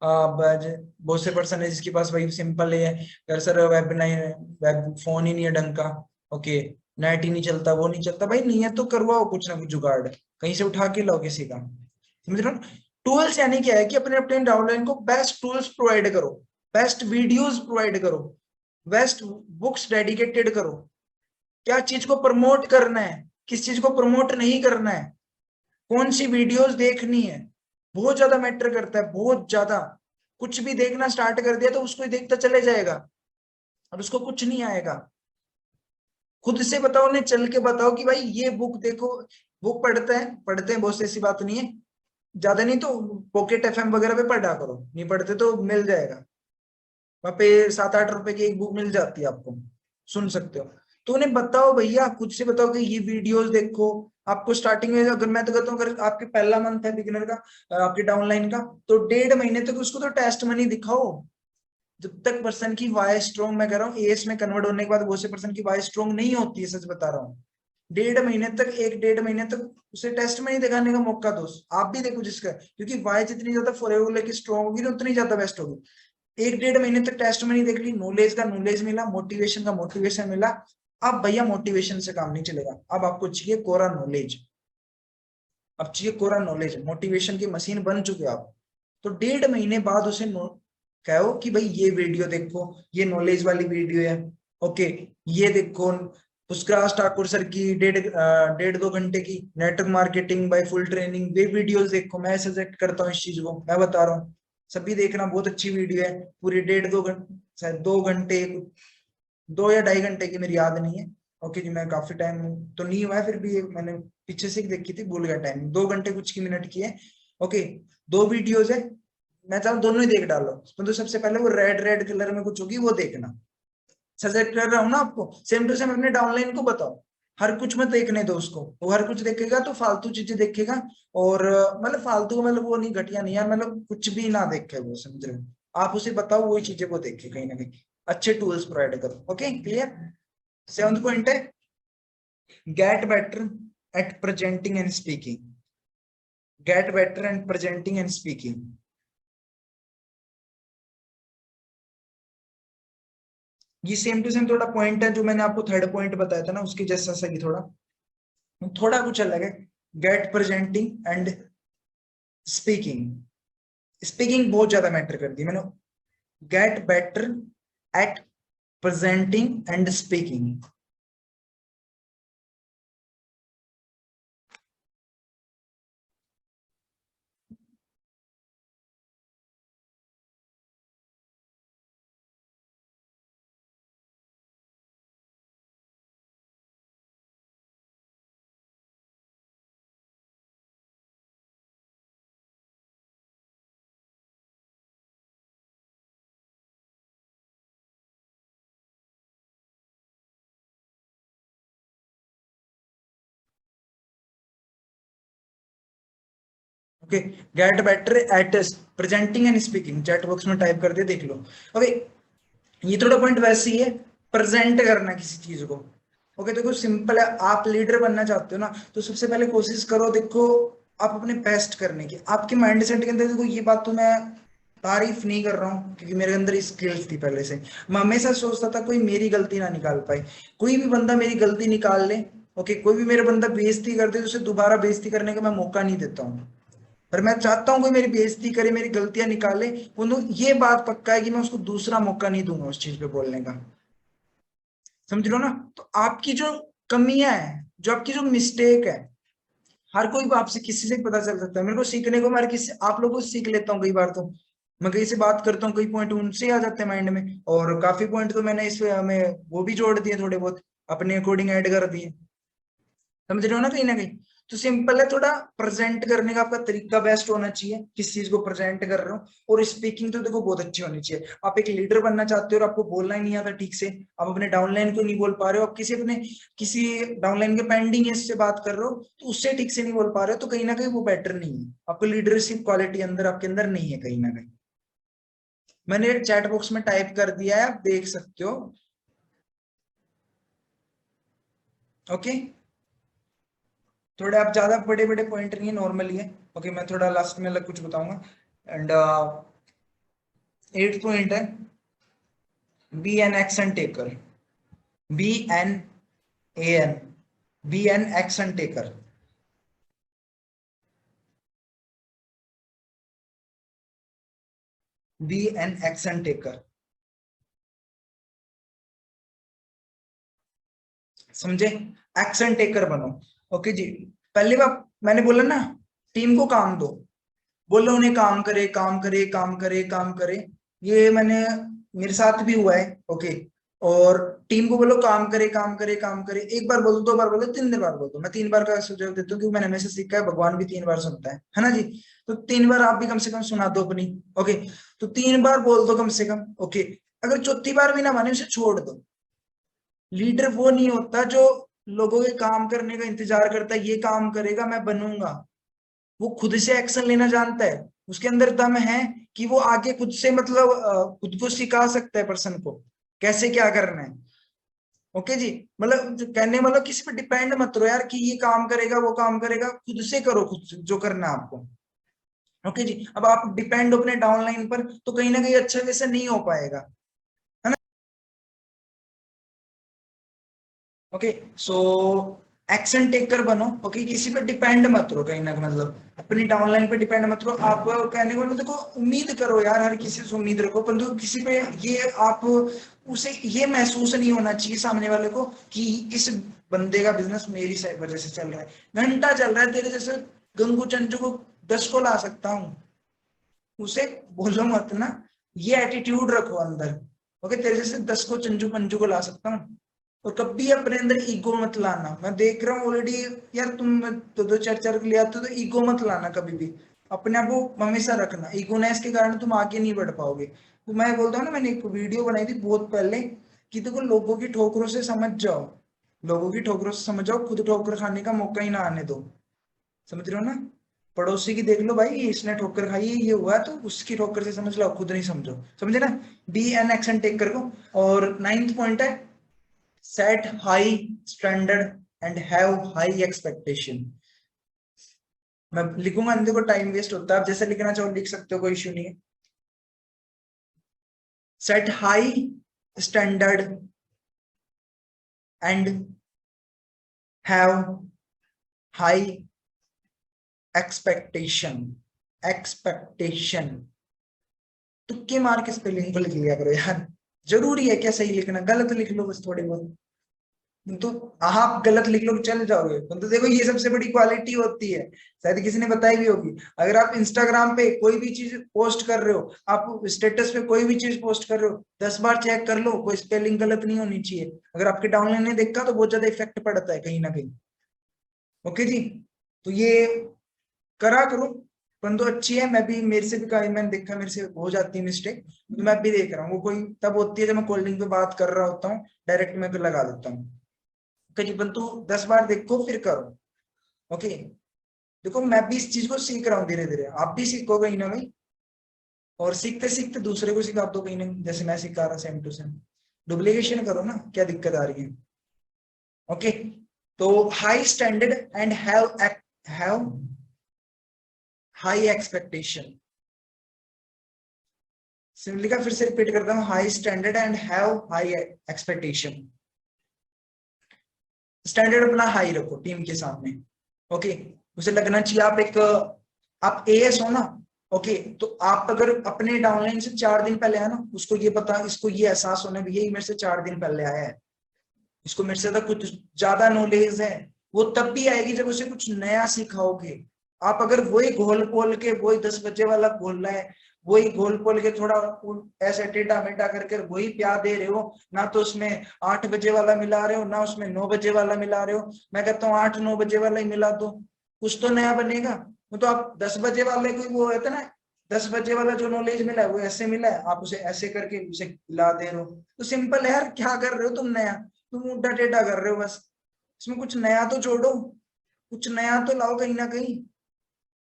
बहुत से पर्सन है जिसके पास भाई सिंपल है, अगर सर वेब नहीं, वेब फोन ही नहीं है ढंग का, ओके, नेट ही नहीं चलता, वो नहीं चलता, भाई नहीं है तो करवाओ कुछ ना कुछ जुगाड़, कहीं से उठा के लाओ किसी का। समझ रहे हो? टूल्स यानी क्या है कि अपने अपने डाउनलाइन को बेस्ट टूल्स प्रोवाइड करो, बेस्ट वीडियोस प्रोवाइड करो, बेस्ट बुक्स डेडिकेटेड करो। क्या चीज को प्रमोट करना है, किस चीज को प्रमोट नहीं करना है, कौन सी वीडियोस देखनी है, बहुत ज्यादा मैटर करता है, बहुत ज्यादा। कुछ भी देखना स्टार्ट कर दिया तो उसको ही देखता चले जाएगा और उसको कुछ नहीं आएगा। खुद से बताओ, उन्हें चल के बताओ कि भाई ये बुक देखो। बुक पढ़ते हैं बहुत से, ऐसी बात नहीं है, ज्यादा नहीं तो पॉकेट एफएम वगैरह पे पढ़ा करो, नहीं पढ़ते तो मिल जाएगा वहां पे, 7-8 रुपए की एक बुक मिल जाती है आपको, सुन सकते हो। तो उन्हें बताओ भैया, खुद से बताओ कि ये वीडियोस देखो। आपको स्टार्टिंग में, अगर मैं तो कहता हूँ, अगर आपके पहला मंथ है बिगिनर का, आपके डाउनलाइन का, तो 1.5 महीने तक उसको तो टेस्ट मनी दिखाओ। जब तक पर्सन की वाई स्ट्रॉन्ग, मैं कह रहा हूँ एएस में कन्वर्ट होने के बाद बहुत से पर्सन की वाई स्ट्रॉन्ग नहीं होती है, सच बता रहा हूँ। 1.5 महीने तक, 1-1.5 महीने तक उसे टेस्ट में ही दिखाने का मौका दो। आप भी देखो जिसका, क्योंकि वाई जितनी ज्यादा फॉरएवर की स्ट्रॉन्ग होगी ना, उतनी ज्यादा बेस्ट होगी। 1-1.5 महीने तक टेस्ट में नहीं देख ली, नॉलेज का नॉलेज मिला, मोटिवेशन का मोटिवेशन मिला। अब भैया मोटिवेशन से काम नहीं चलेगा, अब आपको चाहिए कोरा नॉलेज। अब चाहिए कोरा नॉलेज, मोटिवेशन की मशीन बन चुके हो आप। तो 1.5 महीने बाद उसे कहो कि भाई ये वीडियो देखो, ये नॉलेज वाली वीडियो है। ओके, ये देखो पुष्कराज ठाकुर सर की 1.5-2 घंटे की network marketing bye full training, वे वीडियोस देखो, मैं सजेक्ट करता हूँ इस चीज को, मैं बता रहा हूँ, सभी देखना, बहुत अच्छी वीडियो है, पूरी 1.5-2 घंटे, शायद 2 घंटे, 2 या 2.5 घंटे की, मेरी याद नहीं है। ओके जी, मैं काफी टाइम तो नहीं हुआ है, फिर भी मैंने पीछे से देखी थी, भूल गया टाइम, 2 घंटे कुछ की मिनट की है। ओके, 2 वीडियोज है, मैं चाहूँ दोनों ही देख डालो। तो सबसे पहले वो रेड रेड कलर में कुछ होगी, वो देखना, सजेक्ट कर रहा हूँ ना आपको, सेम टू सेम अपने डाउनलाइन को बताओ। हर कुछ मत देखने दो उसको, वो हर कुछ देखेगा तो फालतू चीजें देखेगा। और मतलब फालतू मतलब वो नहीं, घटिया नहीं है, मतलब कुछ भी ना देखे वो, समझ रहे हो? आप उसे बताओ वही चीजें वो देखे, कहीं ना कहीं अच्छे टूल्स प्रोवाइड करो। Okay, clear? सेवंथ पॉइंट है gate better at presenting and speaking. Get better and presenting and speaking, ये सेम टू सेम थोड़ा पॉइंट है जो मैंने आपको थर्ड पॉइंट बताया था ना, उसके जैसा सही, थोड़ा थोड़ा कुछ अलग है। Get presenting and speaking, speaking बहुत ज्यादा मैटर करती है। मैंने get better at presenting and speaking. Okay, get better at presenting and speaking, chat box में टाइप कर दे, देख लो। ओके, ये थोड़ा पॉइंट वैसे ही है, प्रेजेंट करना किसी चीज को। ओके, देखो सिंपल है, आप लीडर बनना चाहते हो ना, तो सबसे पहले कोशिश करो, देखो आप अपने बेस्ट करने की, आपके माइंड सेट के अंदर देखो, ये बात तो मैं तारीफ नहीं कर रहा हूँ क्योंकि मेरे अंदर स्किल्स थी पहले से। मैं हमेशा सोचता था कोई मेरी गलती ना निकाल पाए, कोई भी बंदा मेरी गलती निकाल ले। ओके, कोई भी मेरा बंदा बेइज्जती कर दे तो उसे दोबारा बेइज्जती करने का मैं मौका नहीं देता हूँ। पर मैं चाहता हूँ कोई मेरी बेइज्जती करे, मेरी गलतियां निकाले, ये बात पक्का है कि मैं उसको दूसरा मौका नहीं दूंगा उस चीज पे बोलने का। समझ लो ना? तो आपकी जो कमियां है, जो आपकी जो मिस्टेक है, हर कोई आपसे किसी से पता चल सकता है। मेरे को सीखने को, मैं किसी आप लोगों से सीख लेता हूँ कई बार, तो मैं कहीं से बात करता हूँ, कई पॉइंट उनसे आ जाते हैं माइंड में, और काफी पॉइंट तो मैंने इस में वो भी जोड़ दिए, थोड़े बहुत अपने अकॉर्डिंग ऐड कर दिए। समझ रहे हो ना कहीं ना कहीं। तो सिंपल है, थोड़ा प्रेजेंट करने का आपका तरीका बेस्ट होना चाहिए, किस चीज को प्रेजेंट कर रहे हो। और स्पीकिंग तो देखो बहुत अच्छी होनी चाहिए। आप एक लीडर बनना चाहते हो और आपको बोलना ही नहीं आता ठीक से, आप अपने डाउनलाइन को नहीं बोल पा रहे हो, आप किसी डाउनलाइन के पेंडिंग से बात कर रहे हो तो उससे ठीक से नहीं बोल पा रहे हो, तो कहीं ना कहीं वो बेटर नहीं है, आपको लीडरशिप क्वालिटी अंदर आपके अंदर नहीं है कहीं ना कहीं। मैंने चैट बॉक्स में टाइप कर दिया है, आप देख सकते हो। ओके, थोड़े आप ज्यादा बड़े बड़े पॉइंट नहीं है, नॉर्मली है। ओके, मैं थोड़ा लास्ट में अलग कुछ बताऊंगा। एंड 8th पॉइंट है, be an action taker. Be an A N, be an action taker. Be an action taker, समझे? एक्शन टेकर बनो। ओके जी, पहली बात मैंने बोला ना, टीम को काम दो, बोलो उन्हें काम करे काम करे काम करे काम करे। ये मैंने, मेरे साथ भी हुआ है। ओके, और टीम को बोलो काम करे काम करे काम करे, एक बार बोलो, 2 बार बोलो, 3 बार बोलो। मैं 3 बार का सुझाव देता हूँ क्योंकि मैंने हमेशा सीखा है भगवान भी 3 बार सुनता है ना जी। तो 3 बार आप भी कम से कम सुना दो अपनी। ओके, तो 3 बार बोल दो कम से कम। ओके, अगर चौथी बार भी ना माने उसे छोड़ दो। लीडर वो नहीं होता जो लोगों के काम करने का इंतजार करता है, ये काम करेगा मैं बनूंगा। वो खुद से एक्शन लेना जानता है, उसके अंदर दम है कि वो आगे खुद से, मतलब खुद को सिखा सकता है पर्सन को कैसे क्या करना है। ओके जी, मतलब कहने मतलब किसी पे डिपेंड मत रहो यार कि ये काम करेगा वो काम करेगा, खुद से करो, खुद से जो करना है आपको। ओके जी, अब आप डिपेंड हो अपने डाउनलाइन पर तो कहीं ना कहीं अच्छे वैसे नहीं हो पाएगा, है ना। ओके, सो एक्शन टेकर बनो। ओके, किसी पे डिपेंड मत रहो कहीं ना, मतलब अपनी डाउनलाइन पे डिपेंड मत रहो। आप कहने को मतलब देखो, उम्मीद करो यार, हर किसी से उम्मीद रखो, परंतु किसी पे ये आप, उसे ये महसूस नहीं होना चाहिए सामने वाले को कि इस बंदे का बिजनेस मेरी वजह से चल रहा है। घंटा चल रहा है, तेरे जैसे गंगू चंचू को 10 को ला सकता हूँ, उसे बोलो मत ना, ये एटीट्यूड रखो अंदर। ओके, तेरे जैसे 10 को चंचू पंचू को ला सकता हूँ। और कभी अपने अंदर ईगो मत लाना, मैं देख रहा हूँ ऑलरेडी यार, तुम दो दो चार चार ले आते हो, तो ईगो मत लाना कभी भी। अपने आप को हमेशा रखना, ईगोनेस के कारण तुम आगे नहीं बढ़ पाओगे। तो मैं बोलता हूँ ना, मैंने एक वीडियो बनाई थी बहुत पहले कि देखो, लोगों की ठोकरों से समझ जाओ, लोगों की ठोकरों से समझ जाओ, खुद ठोकर खाने का मौका ही ना आने दो। समझ रहे हो ना? पड़ोसी की देख लो भाई, इसने ठोकर खाई है, ये हुआ, तो उसकी ठोकर से समझ लो, खुद नहीं समझो, समझे ना। बी एन एक्शन टेक कर को। और 9th पॉइंट है, set high standard and have high expectation. मैं लिखूंगा, देखो टाइम वेस्ट होता है, आप जैसे लिखना चाहो लिख सकते हो, कोई इश्यू नहीं है। Set high standard and have high expectation. Expectation, तुक्के मार के स्पेलिंग को लिख लिया करो यार, जरूरी है क्या सही लिखना? गलत लिख लो बस थोड़ी बहुत, तो आप गलत लिख लो चल जाओगे। तो देखो, ये सबसे बड़ी क्वालिटी होती है, शायद किसी ने बताई भी होगी। अगर आप इंस्टाग्राम पे कोई भी चीज पोस्ट कर रहे हो, आप स्टेटस पे कोई भी चीज पोस्ट कर रहे हो, 10 बार चेक कर लो, कोई स्पेलिंग गलत नहीं होनी चाहिए। अगर आपके डाउनलाइन ने देखा तो बहुत ज्यादा इफेक्ट पड़ता है कहीं ना कहीं। ओके जी, तो ये करा करो, परंतु अच्छी है। मैं भी, मेरे से भी कहीं मैंने देखा, मेरे से हो जाती है मिस्टेक, तो मैं भी देख रहा हूँ। वो कोई तब होती है जब मैं कॉलिंग पे बात कर रहा होता हूँ, डायरेक्ट मैं लगा देता हूँ। करीबन तू 10 बार देखो फिर करो। ओके, देखो मैं भी इस चीज को सीख रहा हूँ धीरे धीरे, आप भी सीखो कहीं ना कहीं, और सीखते सीखते दूसरे को सिखा दो कहीं ना कहीं, जैसे मैं सिखा रहा सेम टू सेम। डुप्लीकेशन करो ना, क्या दिक्कत आ रही है? ओके, तो high standard and have high expectation. Simply का फिर से रिपीट करता हूँ, high standard and have high expectation. Standard अपना हाई रखो टीम के सामने। ओके, उसे लगना चाहिए आप एक, आप एएस हो ना। ओके, तो आप अगर अपने डाउनलाइन से 4 दिन पहले आए ना, उसको ये पता, इसको ये एहसास होना भी यही मेरे से 4 दिन पहले आया है, इसको मेरे से तो कुछ ज्यादा नॉलेज है। वो तब भी आएगी जब उसे कुछ नया सिखाओगे। आप अगर वही घोल पोल के वही 10 बजे वाला घोल रहा है, वही घोल पोल के थोड़ा ऐसे टेढ़ा मेढ़ा करके वही प्यार दे रहे हो ना, तो उसमें 8 बजे वाला मिला रहे हो ना उसमें 9 बजे वाला मिला रहे हो। मैं कहता हूँ 8-9 बजे वाला ही मिला दो, कुछ तो नया बनेगा। वो तो आप 10 बजे वाले को वो होता है ना, 10 बजे वाला जो नॉलेज मिला है वो ऐसे मिला है, आप उसे ऐसे करके उसे ला दे रहे हो। तो सिंपल है यार, क्या कर रहे हो तुम नया, तुम उल्टा टेढ़ा कर रहे हो बस। इसमें कुछ नया तो जोड़ो, कुछ नया तो लाओ कहीं ना कहीं,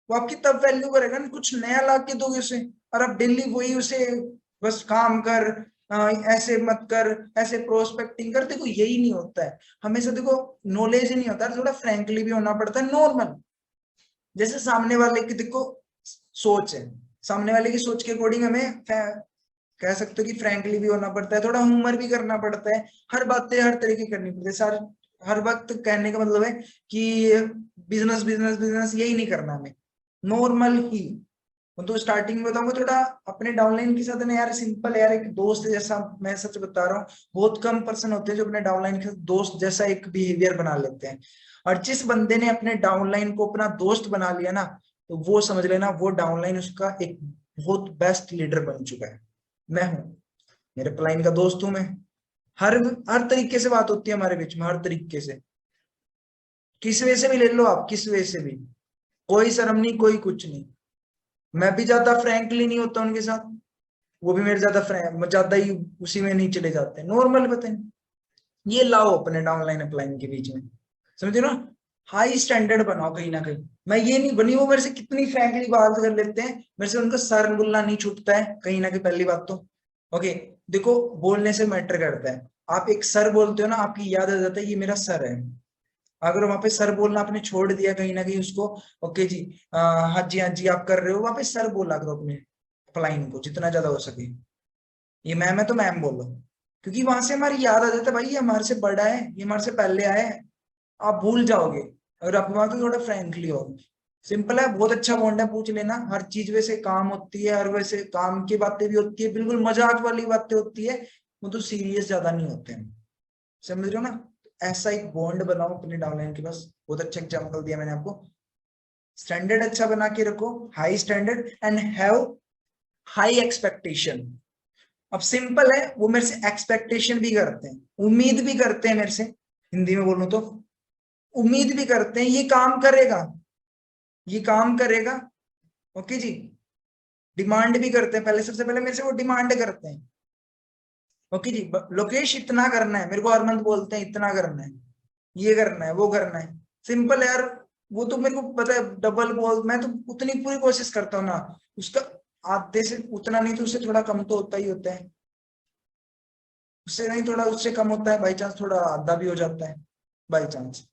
वो आपकी तब वैल्यू करेगा ना, कुछ नया ला के दोगे उसे। और अब डेली वही उसे बस काम कर, ऐसे मत कर, ऐसे प्रोस्पेक्टिंग कर, देखो यही नहीं होता है हमेशा। देखो नॉलेज ही नहीं होता, थोड़ा फ्रैंकली भी होना पड़ता है, नॉर्मल। जैसे सामने वाले की देखो सोच है, सामने वाले की सोच के अकॉर्डिंग हमें कह सकते हो कि फ्रैंकली भी होना पड़ता है, थोड़ा ह्यूमर भी करना पड़ता है, हर बातें हर तरीके की करनी पड़ती है सर। हर वक्त कहने का मतलब है कि बिजनेस बिजनेस बिजनेस यही नहीं करना हमें, नॉर्मल ही। तो स्टार्टिंग में बताऊंगा थोड़ा अपने डाउनलाइन के साथ ना यार, सिंपल यार, एक दोस्त जैसा, मैं सच बता रहा हूँ, बहुत कम पर्सन होते हैं जो अपने डाउनलाइन के साथ दोस्त जैसा एक बिहेवियर बना लेते हैं। और जिस बंदे ने अपने डाउनलाइन को अपना दोस्त बना लिया ना, तो वो समझ लेना वो डाउनलाइन उसका एक बहुत बेस्ट लीडर बन चुका है। मैं हूँ, मेरे अपलाइन का दोस्त हूं मैं। हर हर तरीके से बात होती है हमारे बीच में, हर तरीके से, किस वे से भी ले लो आप, किस वे से भी, कोई शर्म नहीं, कोई कुछ नहीं। मैं भी ज्यादा फ्रैंकली नहीं होता उनके साथ, वो भी मेरे ज्यादा ही उसी में नहीं चले जाते, नॉर्मल बताएं। ये लाओ अपने डाउनलाइन अपलाइन के बीच में, समझे ना, हाई स्टैंडर्ड बनाओ कहीं ना कहीं। मैं ये नहीं बनी, वो मेरे से कितनी फ्रैंकली बात कर लेते हैं, मेरे से उनका सर बोलना नहीं छूटता है कहीं ना कहीं, पहली बात तो। ओके, देखो बोलने से मैटर करता है, आप एक सर बोलते हो ना, आपकी याद आ जाता है ये मेरा सर है। अगर वहां पे सर बोलना आपने छोड़ दिया कहीं ना कहीं उसको, ओके जी, हाँ जी हाँ जी आप कर रहे हो, वहां पे सर बोला करो अपने अपलाइन को जितना ज्यादा हो सके। ये मैम है तो मैम बोलो, क्योंकि वहां से हमारी याद आ जाता है भाई ये हमारे से बड़ा है, ये हमारे से पहले आया है। आप भूल जाओगे अगर आप वहां तो थोड़ा फ्रेंकली हो। सिंपल है, बहुत अच्छा बॉन्ड है, पूछ लेना, हर चीज वैसे काम होती है, हर वैसे काम की बातें भी होती है, बिल्कुल मजाक वाली बातें होती है, वो तो सीरियस ज्यादा नहीं होते हैं, समझ रहे हो ना। ऐसा एक बॉन्ड बनाओ अपने डाउनलाइन के पास, बहुत अच्छा एग्जाम्पल दिया मैंने आपको। स्टैंडर्ड अच्छा बना के रखो, high standard, and have high expectation. अब सिंपल है, वो मेरे से एक्सपेक्टेशन भी करते हैं, उम्मीद भी करते हैं मेरे से, हिंदी में बोलूं तो उम्मीद भी करते हैं ये काम करेगा, ये काम करेगा, ओके जी। डिमांड भी करते हैं, पहले सबसे पहले मेरे से वो डिमांड करते हैं, ओके जी, लोकेश इतना करना है, मेरे को हर मंथ बोलते हैं इतना करना है, ये करना है, वो करना है। सिंपल है यार, वो तो मेरे को पता है डबल बोल, मैं तो उतनी पूरी कोशिश करता हूँ ना, उसका आधे से उतना नहीं तो उससे थोड़ा कम तो होता ही होता है, उससे नहीं थोड़ा उससे कम होता है, बाई चांस थोड़ा आधा भी हो जाता है बाई चांस,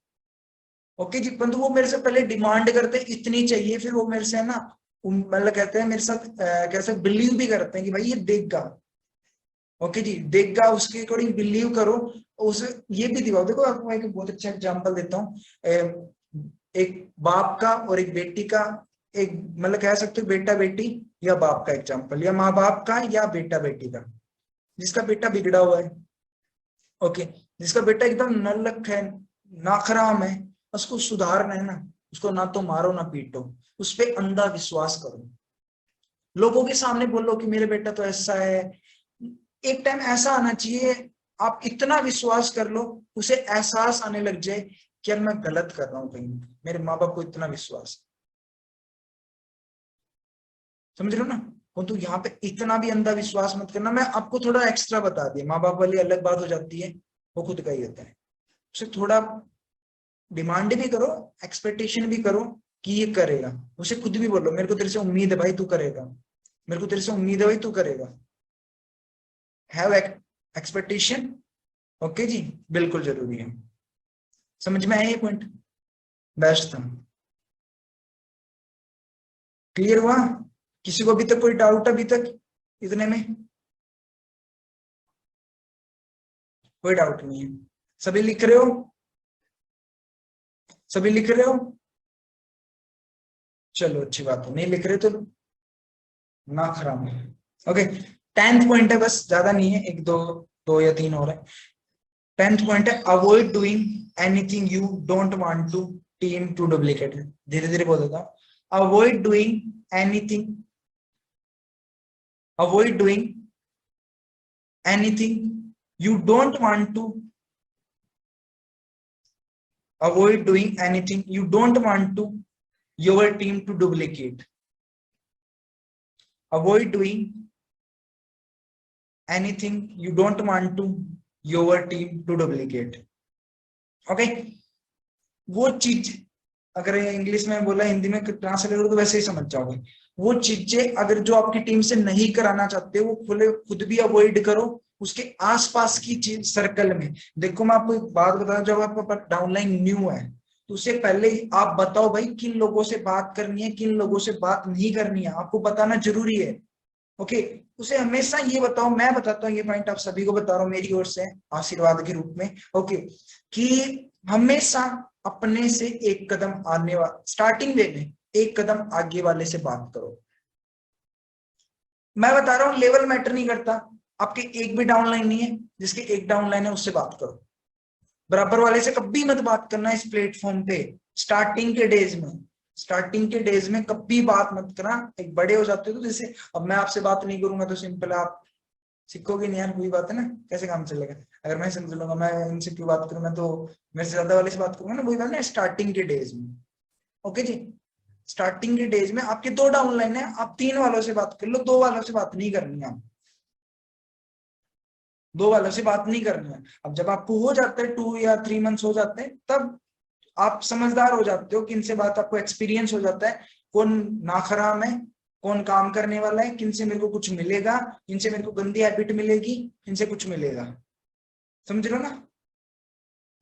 ओके जी। परंतु वो मेरे से पहले डिमांड करते हैं इतनी चाहिए, फिर वो मेरे से है ना, मतलब कहते हैं मेरे साथ कैसे बिलीव भी करते हैं कि भाई ये देगा, ओके जी, देगा, उसके अकॉर्डिंग बिलीव करो, उसे ये भी दिखाओ। देखो आपको मैं एक बहुत अच्छा एग्जांपल देता हूँ, एक बाप का और एक बेटी का, एक मतलब कह सकते हो बेटा बेटी या बाप का एग्जांपल, या माँ बाप का या बेटा बेटी का। जिसका बेटा बिगड़ा हुआ है, ओके, जिसका बेटा एकदम नल्लक है, नाखराम है, उसको सुधारना है ना, उसको ना तो मारो ना पीटो, उस पर अंधा विश्वास करो, लोगों के सामने बोलो कि मेरे बेटा तो ऐसा है। एक टाइम ऐसा आना चाहिए, आप इतना विश्वास कर लो, उसे एहसास आने लग जाए कि यार मैं गलत कर रहा हूँ कहीं, मेरे माँ बाप को इतना विश्वास, समझ रहे हो ना। तो यहाँ पे इतना भी अंधा विश्वास मत करना, मैं आपको थोड़ा एक्स्ट्रा बता दिया, माँ बाप वाली अलग बात हो जाती है, वो खुद का ही होता है। उसे थोड़ा डिमांड भी करो, एक्सपेक्टेशन भी करो कि ये करेगा, उसे खुद भी बोलो मेरे को तेरे से उम्मीद है भाई तू करेगा, मेरे को तेरे से उम्मीद है भाई तू करेगा, हैव एक्सपेक्टेशन, ओके जी, बिल्कुल जरूरी है। समझ में आया ये पॉइंट, बेस्ट था, क्लियर हुआ, किसी को अभी तक कोई डाउट अभी तक इतने में, कोई डाउट नहीं है, सभी लिख रहे हो, सभी लिख रहे हो, चलो अच्छी बात है, नहीं लिख रहे तो ना खराब है। ओके, 10th पॉइंट है, बस ज्यादा नहीं है, एक दो, दो या तीन और है। 10th पॉइंट है, avoid doing anything you don't want to team to duplicate, धीरे धीरे बोल देता हूं, avoid doing anything avoid doing anything you don't want to, avoid doing anything you don't want to your team to duplicate, avoid doing anything you don't want to your team to duplicate. Okay वो चीज अगर English में बोला हिंदी में translate करो तो वैसे ही समझ जाओगे। वो चीजें अगर जो आपकी टीम से नहीं कराना चाहते वो खुद भी अवॉइड करो उसके आसपास की चीज सर्कल में। देखो मैं आपको एक बात बता, जब आपका डाउनलाइन न्यू है तो उससे पहले ही आप बताओ भाई किन लोगों से बात करनी है किन लोगों से बात नहीं करनी है, आपको बताना जरूरी है। ओके उसे हमेशा ये बताओ, मैं बताता हूँ ये पॉइंट आप सभी को बता रहा हूँ मेरी ओर से आशीर्वाद के रूप में। ओके कि हमेशा अपने से एक कदम आने वाले स्टार्टिंग वे में एक कदम आगे वाले से बात करो। मैं बता रहा हूँ लेवल मैटर नहीं करता, आपके एक भी डाउनलाइन नहीं है, जिसके एक डाउनलाइन है उससे बात करो। बराबर वाले से कभी मत बात करना इस प्लेटफॉर्म पे स्टार्टिंग के डेज में, स्टार्टिंग के डेज में कभी बात मत करना। एक बड़े हो जाते हो तो जैसे अब मैं आपसे बात नहीं करूंगा तो सिंपल आप सीखोगे नहीं यार, वही बात है ना, कैसे काम चलेगा। अगर मैं समझ लूंगा मैं इनसे क्यों बात करूंगा तो मेरे से ज्यादा वाले से बात करूंगा ना, वही बात है स्टार्टिंग के डेज में। ओके जी स्टार्टिंग के डेज में आपके 2 डाउनलाइन है, आप 3 वालों से बात कर लो, 2 वालों से बात नहीं करनी है, 2 वालों से बात नहीं करनी है। अब जब आपको हो जाता है 2 या 3 मंथ्स हो जाते हैं तब आप समझदार हो जाते हो कि इनसे बात, आपको एक्सपीरियंस हो जाता है कौन नाखराम है कौन काम करने वाला है, किनसे मेरे को कुछ मिलेगा, इनसे मेरे को गंदी हैबिट मिलेगी, इनसे कुछ मिलेगा। समझ रहे हो ना।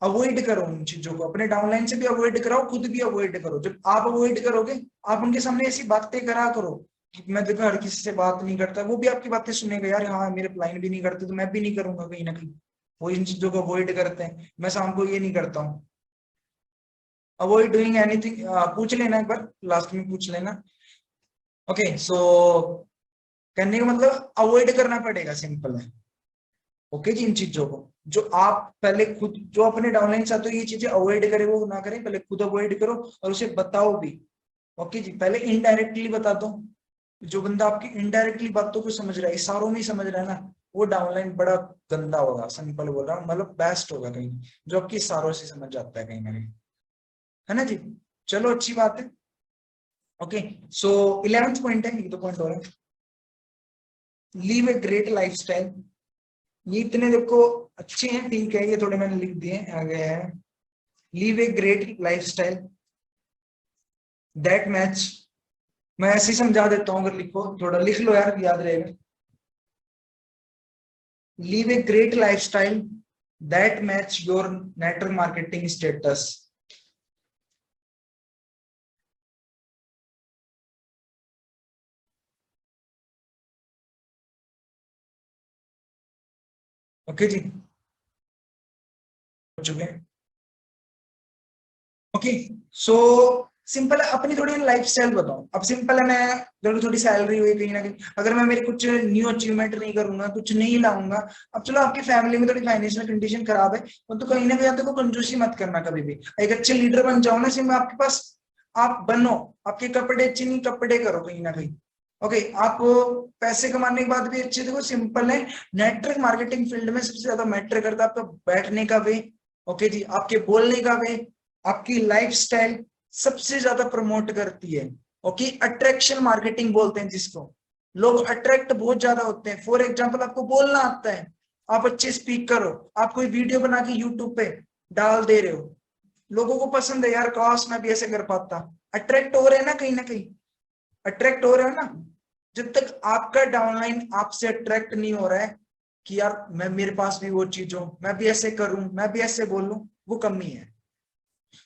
अवॉइड करो उन चीजों को, अपने डाउनलाइन से भी अवॉइड कराओ, खुद भी अवॉइड करो। जब आप अवॉइड करोगे आप उनके सामने ऐसी बातें करा करो कि मैं देखो हर किसी से बात नहीं करता, वो भी आपकी बातें सुनेगा यार, हाँ मेरे अप्लाइन भी नहीं करते तो मैं भी नहीं करूंगा कहीं ना कहीं। वो इन चीजों को अवॉइड करते हैं, मैं शाम को ये नहीं करता हूँ। अवॉइड डूइंग एनीथिंग पूछ लेना एक बार लास्ट में पूछ लेना। ओके सो करने का मतलब अवॉइड करना पड़ेगा, सिंपल है। ओके जी इन चीजों को जो आप पहले खुद जो अपने डाउनलाइन चाहते हो ये चीजें अवॉइड करे वो ना करें, पहले खुद अवॉइड करो और उसे बताओ भी। ओके जी पहले इनडायरेक्टली बता दो, जो बंदा आपकी इनडायरेक्टली बातों को समझ रहा है इशारों में समझ रहा है ना वो डाउनलाइन बड़ा गंदा होगा, सिंपल बोल रहा हूँ, मतलब बेस्ट होगा कहीं जो आपकी इशारों से समझ जाता है कहीं ना कहीं, है ना जी। चलो अच्छी बात है। ओके सो 11th पॉइंट है, 1-2 पॉइंट हो रहा है। लीव ए ग्रेट लाइफस्टाइल, ये इतने देखो अच्छे हैं ठीक है, ये थोड़े मैंने लिख दिए आगे है। Leave a great lifestyle that match, मैं ऐसे ही समझा देता हूँ अगर लिखो थोड़ा लिख लो यार याद रहेगा। Live a great lifestyle that match your network marketing status. Okay जी हो चुके हैं। ओके सो सिंपल है, अपनी थोड़ी लाइफ स्टाइल बताओ। अब सिंपल है, मैं थोड़ी सैलरी हुई कहीं ना कहीं, अगर मैं मेरी कुछ न्यू अचीवमेंट नहीं करूंगा कुछ नहीं लाऊंगा। अब चलो आपकी फैमिली में थोड़ी फाइनेंशियल कंडीशन खराब है तो कहीं ना कहीं आपको कंजूसी मत करना कभी भी, एक अच्छे लीडर बन जाओ ना, सिर्फ आपके पास आप बनो, आपके कपड़े अच्छे नहीं कपड़े करो कहीं ना कहीं। ओके आप पैसे कमाने के बाद भी अच्छे, देखो सिंपल है नेटवर्क मार्केटिंग फील्ड में सबसे ज्यादा मैटर करता है आपका बैठने का वे। ओके जी आपके बोलने का वे, आपकी लाइफस्टाइल सबसे ज्यादा प्रमोट करती है। ओके अट्रैक्शन मार्केटिंग बोलते हैं जिसको, लोग अट्रैक्ट बहुत ज्यादा होते हैं। फॉर एग्जांपल आपको बोलना आता है, आप अच्छे स्पीकर हो, आप कोई वीडियो बना के यूट्यूब पे डाल दे रहे हो, लोगों को पसंद है यार काश मैं भी ऐसे कर पाता, अट्रैक्ट हो रहे हैं ना, कहीं अट्रैक्ट हो रहे हो ना। जब तक आपका डाउनलाइन आपसे अट्रैक्ट नहीं हो रहा है कि यार मैं मेरे पास भी वो चीज हो, मैं भी ऐसे करूं मैं भी ऐसे बोलूं, वो कमी है।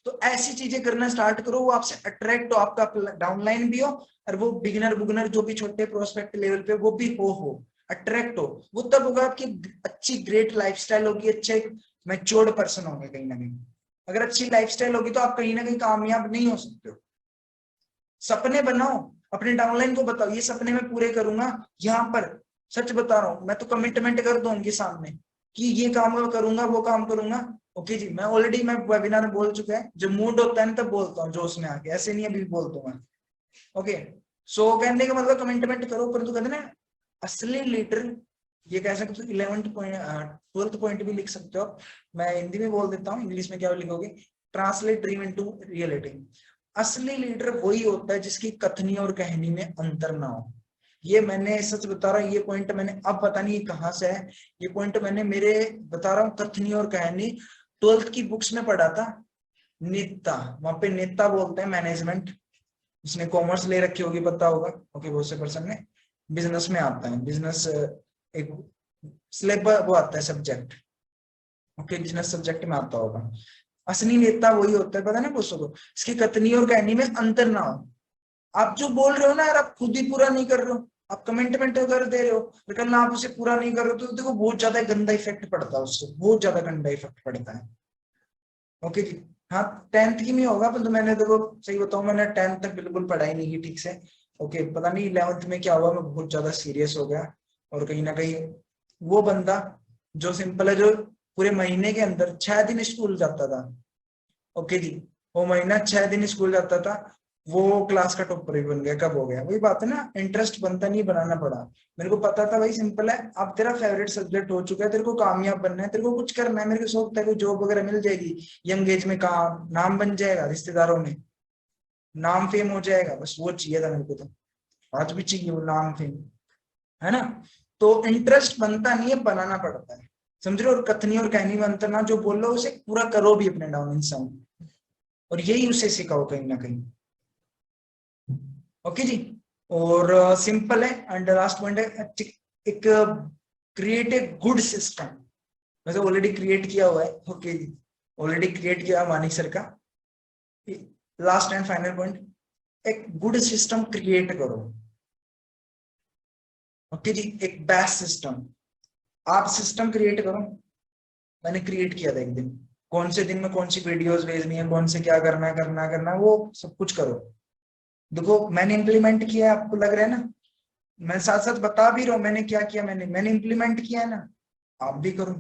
तो ऐसी चीजें करना स्टार्ट करो वो आपसे अट्रैक्ट हो, आपका डाउनलाइन भी हो और वो बिगिनर बुगनर जो भी छोटे प्रोस्पेक्ट लेवल पे वो भी हो अट्रैक्ट हो, वो तब होगा आपकी अच्छी ग्रेट लाइफस्टाइल होगी, अच्छे मैच्योर्ड पर्सन होंगे कहीं ना कहीं। अगर अच्छी लाइफस्टाइल होगी तो आप कहीं ना कहीं कामयाब नहीं हो सकते हो। सपने बनाओ, अपने डाउनलाइन को बताओ ये सपने में पूरे करूंगा, यहाँ पर सच बता रहा हूँ मैं तो कमिटमेंट कर दूं उनके सामने कि ये काम करूंगा वो काम करूंगा। ओके जी मैं ऑलरेडी मैं वेबिनार में बोल चुका है, जब मूड होता है ना तब बोलता हूँ जोश में आके, ऐसे नहीं अभी बोलता हूँ मैं। ओके सो कहने का मतलब कमिटमेंट करो, परंतु कहते ना असली लीडर, ये कह सकते हो 11th पॉइंट 12th पॉइंट भी लिख सकते हो, मैं हिंदी में बोल देता हूँ, इंग्लिश में क्या लिखोगे, ट्रांसलेट ड्रीम इनटू रियलिटी। असली लीडर वही होता है जिसकी कथनी और कहानी में अंतर ना हो। ये मैंने सच बता रहा हूँ, ये पॉइंट मैंने अब पता नहीं कहाँ से है, ये पॉइंट मैंने मेरे बता रहा हूँ कथनी और कहानी 12th की बुक्स में पढ़ा था। नेता, वहां पे नेता बोलते हैं मैनेजमेंट, जिसने कॉमर्स ले रखी होगी पता होगा, ओके बहुत से पर्सन ने। बिजनेस में आता है, बिजनेस एक सिलेबस वो आता है सब्जेक्ट, ओके बिजनेस सब्जेक्ट में आता होगा। असली नेता वही होता है, पता ना दोस्तों को, इसकी कथनी और कहानी में अंतर ना हो। आप जो बोल रहे हो ना यार, आप खुद ही पूरा नहीं कर रहे हो, आप कमेंटमेंट कर दे रहे हो, लेकिन आप उसे पूरा नहीं कर रहे हो, तो देखो बहुत ज्यादा गंदा इफेक्ट पड़ता है उससे, बहुत ज्यादा गंदा इफेक्ट पड़ता है। ओके जी। हाँ 10th की में होगा, पर तो मैंने देखो सही बताऊं, मैंने 10th तक बिल्कुल पढ़ाई नहीं की ठीक से। ओके पता नहीं 11th में क्या हुआ, मैं बहुत ज्यादा सीरियस हो गया, और कहीं ना कहीं वो बंदा जो सिंपल है, जो पूरे महीने के अंदर 6 दिन स्कूल जाता था, ओके जी, वो महीना 6 दिन स्कूल जाता था, वो क्लास का टॉपर भी बन गया। कब हो गया? वही बात है ना, इंटरेस्ट बनता नहीं, बनाना पड़ा। मेरे को पता था भाई सिंपल है, अब तेरा फेवरेट सब्जेक्ट हो चुका है, तेरे को कामयाब बनना है, तेरे को कुछ करना है, मेरे को शौक था कि जॉब वगैरह मिल जाएगी, यंग एज में काम, नाम बन जाएगा रिश्तेदारों में, नाम फेम हो जाएगा, बस वो चाहिए था मेरे को। तो आज भी चाहिए वो नाम फेम, है ना। तो इंटरेस्ट बनता नहीं है, बनाना पड़ता है, समझ रहे हो। और कथनी और कहानी में अंतर ना, जो बोल रहे हो उसे पूरा करो भी अपने डाउन इंसान, और यही उसे सिखाओ कहीं ना कहीं। ओके जी। और सिंपल है, एंड लास्ट पॉइंट है, एक क्रिएट ए गुड सिस्टम, वैसे ऑलरेडी क्रिएट किया हुआ है, ओके जी, ऑलरेडी क्रिएट किया मानिक सर का। लास्ट एंड फाइनल पॉइंट, एक गुड सिस्टम क्रिएट करो, ओके जी, एक बेस्ट सिस्टम। आप सिस्टम क्रिएट करो, मैंने क्रिएट किया था एक दिन, कौन से दिन में कौन सी वीडियोस भेजनी है, कौन से क्या करना है, करना है, वो सब कुछ करो। देखो मैंने इम्प्लीमेंट किया है, आपको लग रहा है ना, मैं साथ साथ बता भी रहा हूँ मैंने क्या किया, मैंने इम्प्लीमेंट किया है ना, आप भी करो,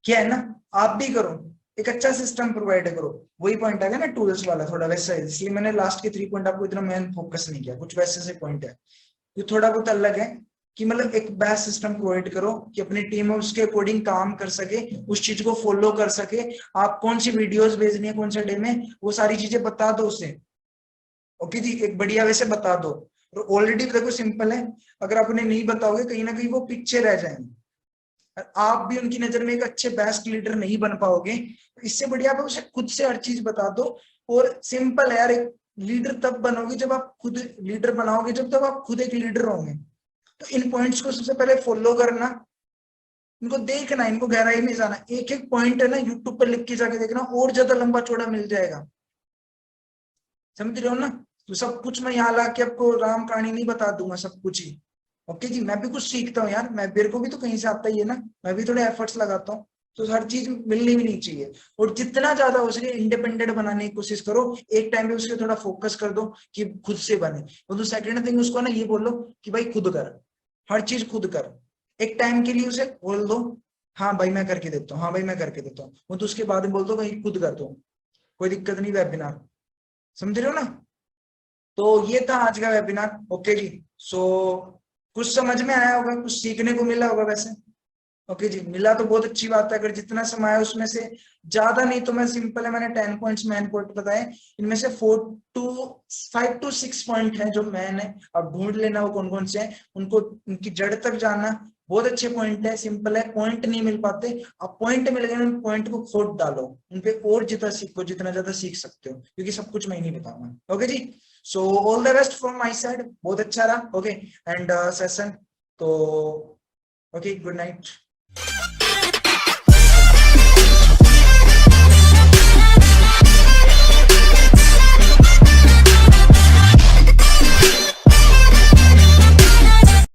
क्या है ना, आप भी करो, एक अच्छा सिस्टम प्रोवाइड करो। वही पॉइंट आ गया ना टूल्स वाला, थोड़ा वैसा है, इसलिए मैंने लास्ट के 3 पॉइंट आपको इतना मेन फोकस नहीं किया, कुछ वैसे से पॉइंट है, ये थोड़ा बहुत अलग है, कि मतलब एक बेस्ट सिस्टम प्रोवाइड करो कि अपनी टीम उसके अकॉर्डिंग काम कर सके, उस चीज को फॉलो कर सके। आप कौन सी वीडियोस भेजनी है, कौन से डे में, वो सारी चीजें बता दो उसे, ओके जी, एक बढ़िया वैसे बता दो। और ऑलरेडी देखो सिंपल है, अगर आप उन्हें नहीं बताओगे कहीं ना कहीं वो पीछे रह जाएंगे, आप भी उनकी नजर में एक अच्छे बेस्ट लीडर नहीं बन पाओगे। तो इससे बढ़िया आप उसे खुद से हर चीज बता दो। और सिंपल है यार, एक लीडर तब बनोगे जब आप खुद लीडर बनाओगे, जब तब आप खुद एक लीडर होंगे। तो इन पॉइंट्स को सबसे पहले फॉलो करना, इनको देखना, इनको गहराई में जाना, एक एक पॉइंट है ना यूट्यूब पर लिख के जाके देखना, और ज्यादा लंबा चौड़ा मिल जाएगा, समझ रहे हो ना। तो सब कुछ मैं यहाँ ला के आपको राम कहानी नहीं बता दूंगा सब कुछ ही, ओके जी, मैं भी कुछ सीखता हूँ यार, मैं मेरे को भी तो कहीं से आता ही है ना, मैं भी थोड़े एफर्ट्स लगाता हूँ, तो हर चीज मिलनी भी नहीं चाहिए। और जितना ज्यादा हो सके इंडिपेंडेंट बनाने की कोशिश करो, एक टाइम पे उसके थोड़ा फोकस कर दो कि खुद से बने। और तो सेकंड थिंग उसको ना ये बोलो कि भाई खुद कर, हर चीज खुद कर, एक टाइम के लिए उसे बोल दो, हाँ भाई मैं करके देता हूँ, हाँ भाई मैं करके देता हूँ, वो तो उसके बाद में बोल दो भाई खुद कर दो, कोई दिक्कत नहीं वेबिनार, समझ रहे हो ना। तो ये था आज का वेबिनार, ओके जी। सो कुछ समझ में आया होगा, कुछ सीखने को मिला होगा वैसे, ओके जी, मिला तो बहुत अच्छी बात है। अगर जितना समय है उसमें से ज्यादा नहीं तो मैं सिंपल है, मैंने 10 पॉइंट्स मैन पॉइंट बताए, इनमें से 5 to 6 पॉइंट है जो मैन है, अब ढूंढ लेना वो कौन कौन से हैं, उनको उनकी जड़ तक जानना। बहुत अच्छे पॉइंट है, सिंपल है, पॉइंट नहीं मिल पाते, अब पॉइंट मिल गए उन पॉइंट को खोद डालो, उनपे और जितना सीखो, जितना ज्यादा सीख सकते हो, क्योंकि सब कुछ मैं ही नहीं बताऊंगा, okay ji. So all the best from my side, बहुत अच्छा रहा, ओके एंड सेशन, तो ओके गुड नाइट।